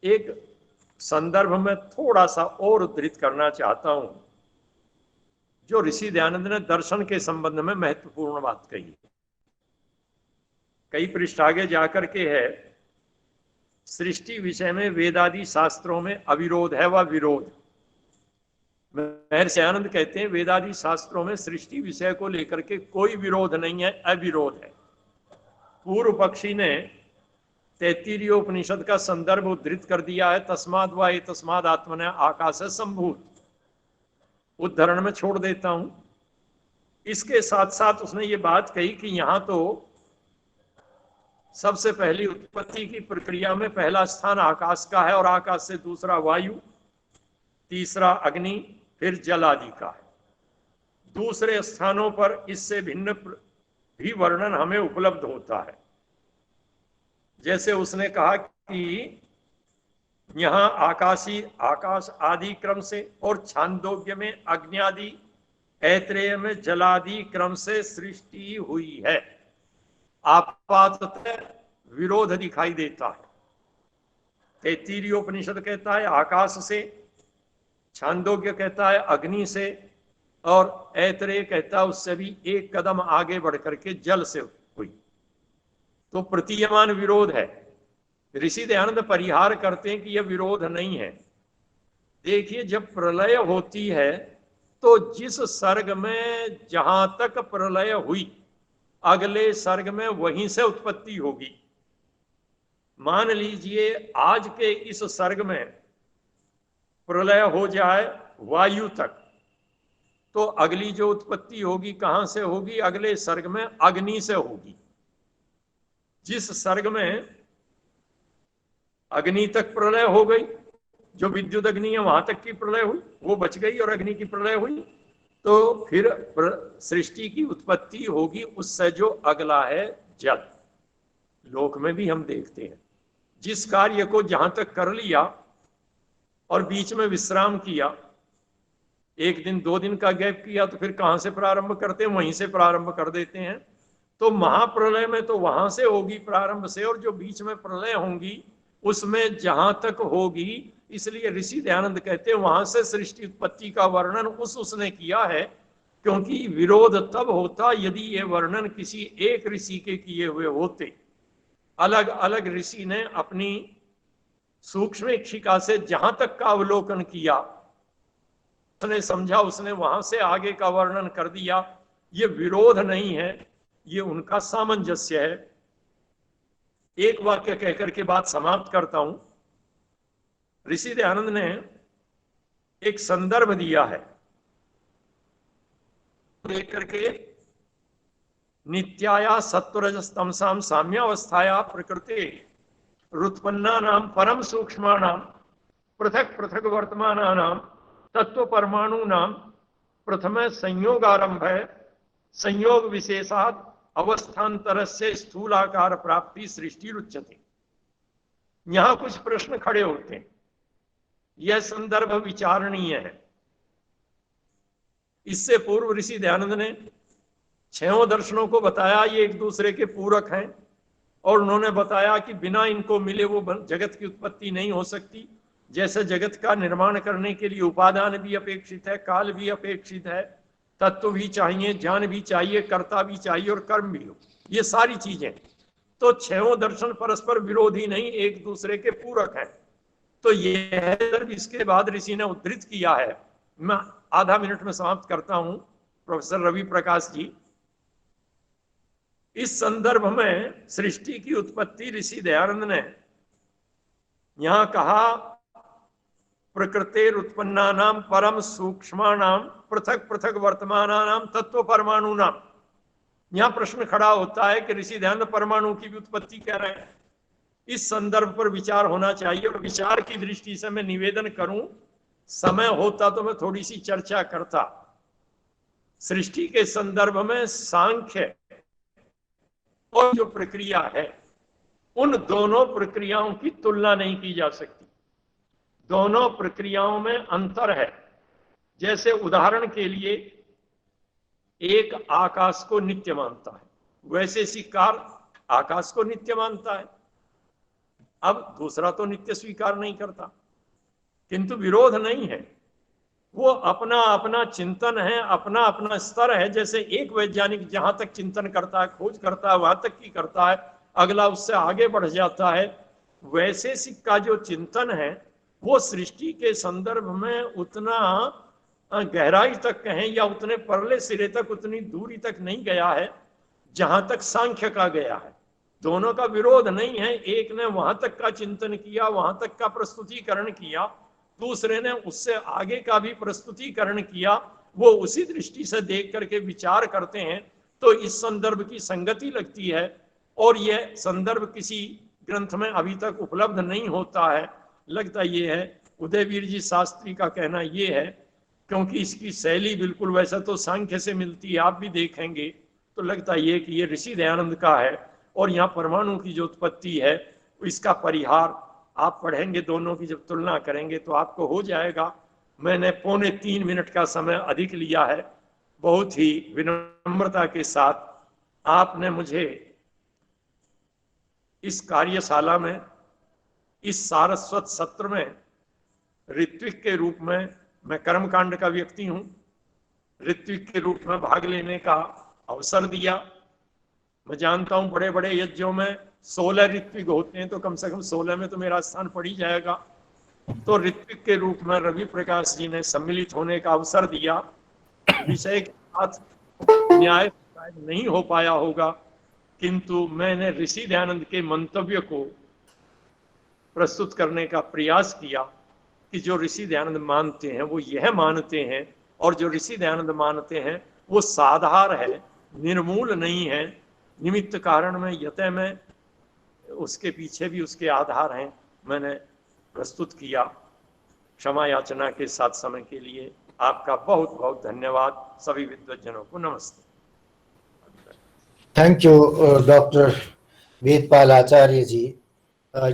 एक संदर्भ में थोड़ा सा और उद्धृत करना चाहता हूं, जो ऋषि दयानंद ने दर्शन के संबंध में महत्वपूर्ण बात कही है। कई पृष्ठ आगे जाकर के है, सृष्टि विषय में वेदादि शास्त्रों में अविरोध है व विरोध। महर्षि दयानंद कहते हैं वेदादि शास्त्रों में सृष्टि विषय को लेकर के कोई विरोध नहीं है, अविरोध है। पूर्व पक्षी ने तैत्तिरीय उपनिषद का संदर्भ उद्धृत कर दिया है, तस्माद् वा एतस्माद् आत्मने आकाश संभूत। उद्धरण में छोड़ देता हूं। इसके साथ साथ उसने ये बात कही कि यहां तो सबसे पहली उत्पत्ति की प्रक्रिया में पहला स्थान आकाश का है, और आकाश से दूसरा वायु, तीसरा अग्नि, फिर जल आदि का है। दूसरे स्थानों पर इससे भिन्न भी वर्णन हमें उपलब्ध होता है। जैसे उसने कहा कि यहां आकाश आदि क्रम से, और छांदोग्य में अग्नि आदि, ऐत्रेय में जलादि क्रम से सृष्टि हुई है। आपाततः विरोध दिखाई देता है। तैत्तिरीय उपनिषद कहता है आकाश से, छांदोग्य कहता है अग्नि से, और ऐत्रेय कहता है उससे भी एक कदम आगे बढ़ करके जल से हुई। तो प्रतीयमान विरोध है। ऋषि दयानंद परिहार करते हैं कि यह विरोध नहीं है। देखिए, जब प्रलय होती है तो जिस सर्ग में जहां तक प्रलय हुई अगले सर्ग में वहीं से उत्पत्ति होगी। मान लीजिए आज के इस सर्ग में प्रलय हो जाए वायु तक, तो अगली जो उत्पत्ति होगी कहां से होगी? अगले सर्ग में अग्नि से होगी। जिस सर्ग में अग्नि तक प्रलय हो गई, जो विद्युत अग्नि है वहां तक की प्रलय हुई, वो बच गई और अग्नि की प्रलय हुई, तो फिर सृष्टि की उत्पत्ति होगी उससे जो अगला है जल। लोक में भी हम देखते हैं, जिस कार्य को जहां तक कर लिया और बीच में विश्राम किया, एक दिन 2 दिन का गैप किया, तो फिर कहां से प्रारंभ करते हैं? वहीं से प्रारंभ कर देते हैं। तो महाप्रलय में तो वहां से होगी प्रारंभ से, और जो बीच में प्रलय होंगी उसमें जहां तक होगी, इसलिए ऋषि दयानंद कहते हैं वहां से सृष्टि उत्पत्ति का वर्णन उसने किया है, क्योंकि विरोध तब होता यदि ये वर्णन किसी एक ऋषि के किए हुए होते। अलग अलग ऋषि ने अपनी सूक्ष्म इक्षिका से जहां तक का अवलोकन किया, उसने समझा, उसने वहां से आगे का वर्णन कर दिया। ये विरोध नहीं है, ये उनका सामंजस्य है। एक वाक्य कहकर के बात समाप्त करता हूं। ऋषि दयानंद ने एक संदर्भ दिया है, लेकर के नित्याया सत्वरजस्तमसाम साम्यावस्थाया प्रकृति रुत्पन्ना नाम परम सूक्ष्माणाम पृथक पृथक वर्तमानानाम तत्व परमाणु नाम प्रथम संयोगारंभ है संयोग विशेषात अवस्थान्तर से स्थूलाकार प्राप्ति सृष्टि रुच्यते। यहां कुछ प्रश्न खड़े होते हैं। यह संदर्भ विचारणीय है। इससे पूर्व ऋषि दयानंद ने 6 दर्शनों को बताया, ये एक दूसरे के पूरक हैं, और उन्होंने बताया कि बिना इनको मिले वो जगत की उत्पत्ति नहीं हो सकती। जैसे जगत का निर्माण करने के लिए उपादान भी अपेक्षित है, काल भी अपेक्षित है, तत्व भी चाहिए, ज्ञान भी चाहिए, कर्ता भी चाहिए और कर्म भी हो, ये सारी चीजें। तो 6 दर्शन परस्पर विरोधी नहीं, एक दूसरे के पूरक हैं। तो यह इसके बाद ऋषि ने उद्धृत किया है। मैं आधा मिनट में समाप्त करता हूं। प्रोफेसर रवि प्रकाश जी, इस संदर्भ में सृष्टि की उत्पत्ति ऋषि दयानंद ने यहां कहा, प्रकृतेर उत्पन्नानाम परम सूक्ष्माणाम पृथक पृथक वर्तमानानाम तत्व परमाणु नाम। यहां प्रश्न खड़ा होता है कि ऋषि दयानंद परमाणु की भी उत्पत्ति कह रहे हैं। इस संदर्भ पर विचार होना चाहिए, और विचार की दृष्टि से मैं निवेदन करूं, समय होता तो मैं थोड़ी सी चर्चा करता। सृष्टि के संदर्भ में सांख्य और जो प्रक्रिया है, उन दोनों प्रक्रियाओं की तुलना नहीं की जा सकती। दोनों प्रक्रियाओं में अंतर है। जैसे उदाहरण के लिए, एक आकाश को नित्य मानता है, वैसे शिकार आकाश को नित्य मानता है। अब दूसरा तो नित्य स्वीकार नहीं करता, किंतु विरोध नहीं है। वो अपना अपना चिंतन है, अपना अपना स्तर है। जैसे एक वैज्ञानिक जहां तक चिंतन करता है, खोज करता है, वहां तक की करता है, अगला उससे आगे बढ़ जाता है। वैसे सिक्का जो चिंतन है वो सृष्टि के संदर्भ में उतना गहराई तक कहें या उतने परले सिरे तक, उतनी दूरी तक नहीं गया है जहां तक सांख्य का गया है। दोनों का विरोध नहीं है। एक ने वहां तक का चिंतन किया, वहां तक का प्रस्तुतिकरण किया, दूसरे ने उससे आगे का भी प्रस्तुतिकरण किया। वो उसी दृष्टि से देख करके विचार करते हैं, तो इस संदर्भ की संगति लगती है। और यह संदर्भ किसी ग्रंथ में अभी तक उपलब्ध नहीं होता है। लगता ये है, उदयवीर जी शास्त्री का कहना ये है, क्योंकि इसकी शैली बिल्कुल वैसा तो सांख्य से मिलती है, आप भी देखेंगे तो लगता ये कि ये ऋषि दयानंद का है। और यहाँ परमाणु की जो उत्पत्ति है, इसका परिहार आप पढ़ेंगे, दोनों की जब तुलना करेंगे तो आपको हो जाएगा। मैंने 3.25 मिनट का समय अधिक लिया है। बहुत ही विनम्रता के साथ आपने मुझे इस कार्यशाला में, इस सारस्वत सत्र में ऋत्विक के रूप में, मैं कर्मकांड का व्यक्ति हूं, ऋत्विक के रूप में भाग लेने का अवसर दिया। मैं जानता हूं बड़े बड़े यज्ञों में 16 ऋत्विक होते हैं, तो कम से कम 16 में तो मेरा स्थान पड़ ही जाएगा। तो ऋत्विक के रूप में रवि प्रकाश जी ने सम्मिलित होने का अवसर दिया। विषय के साथ न्याय शायद नहीं हो पाया होगा, किंतु मैंने ऋषि दयानंद के मंतव्य को प्रस्तुत करने का प्रयास किया कि जो ऋषि दयानंद मानते हैं वो यह मानते हैं, और जो ऋषि दयानंद मानते हैं वो साधार है, निर्मूल नहीं है, निमित्त कारण में, यतः में, उसके पीछे भी उसके आधार हैं। मैंने प्रस्तुत किया। क्षमा याचना के साथ समय के लिए आपका बहुत बहुत धन्यवाद। सभी विद्वज्जनों को नमस्ते। Thank you, Dr. Vedpal Acharya ji.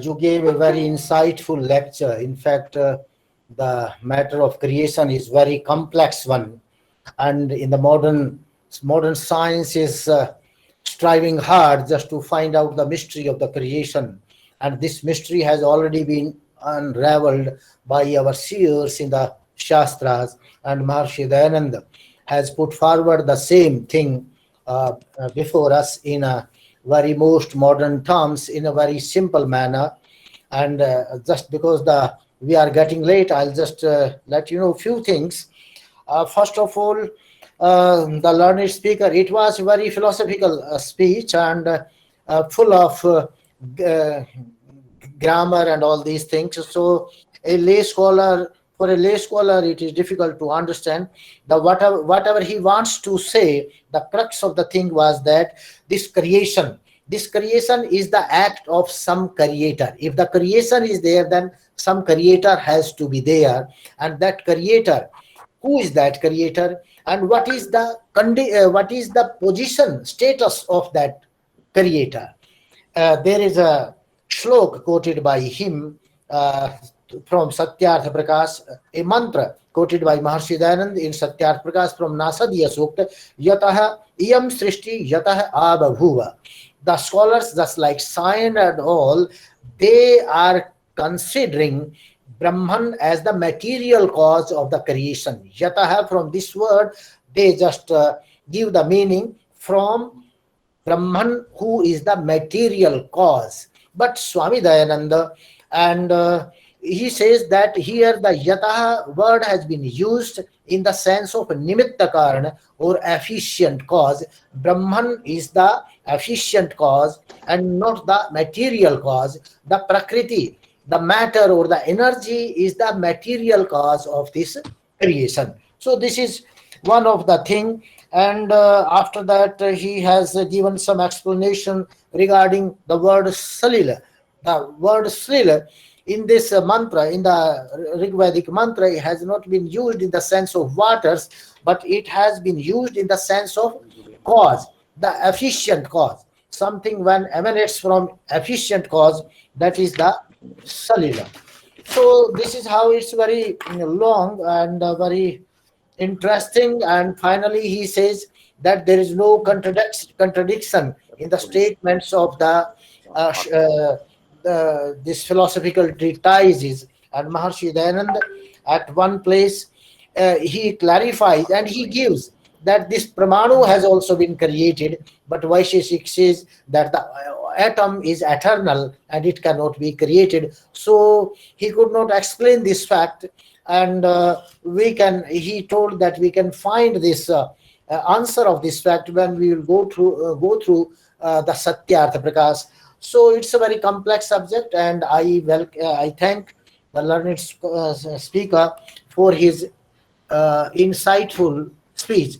You gave a very insightful lecture. In fact, the matter of creation is very complex one, and in the modern science is striving hard just to find out the mystery of the creation, and this mystery has already been unraveled by our seers in the Shastras, and Maharshi Dayananda has put forward the same thing before us in a very most modern terms, in a very simple manner. And just because we are getting late, I'll just let you know a few things. First of all, the learned speaker, it was a very philosophical speech, and full of grammar and all these things. So for a lay scholar, it is difficult to understand. Whatever he wants to say, the crux of the thing was that this creation is the act of some creator. If the creation is there, then some creator has to be there, and that creator, who is that creator, and what is the position, status of that creator? There is a shlok quoted by him from Satyartha Prakash, a mantra quoted by Maharshi Dayanand in Satyartha Prakash from Nasadiya Sukta, Yataha iyam srishti yataha abhabhuva. The scholars, just like Sion and all, they are considering Brahman as the material cause of the creation. Yataha, from this word, they just give the meaning from Brahman, who is the material cause. But Swami Dayananda, and he says that here the yataha word has been used in the sense of nimitta karana, or efficient cause. Brahman is the efficient cause and not the material cause. The prakriti, the matter or the energy, is the material cause of this creation. So this is one of the thing. And after that, he has given some explanation regarding the word salila. The word salila in this mantra, in the Rig Vedic mantra, it has not been used in the sense of waters, but it has been used in the sense of cause, the efficient cause. Something when emanates from efficient cause, that is the salila. So this is how it's very long and very interesting. And finally, he says that there is no contradiction in the statements of this philosophical treatises. And Maharshi Dayananda, at one place, he clarifies and he gives that this Pramanu has also been created, but Vaisheshik says that the atom is eternal and it cannot be created. So he could not explain this fact, and he told that we can find this answer of this fact when we will go through the Satyartha Prakash. So it's a very complex subject, and I thank the learned speaker for his insightful speech.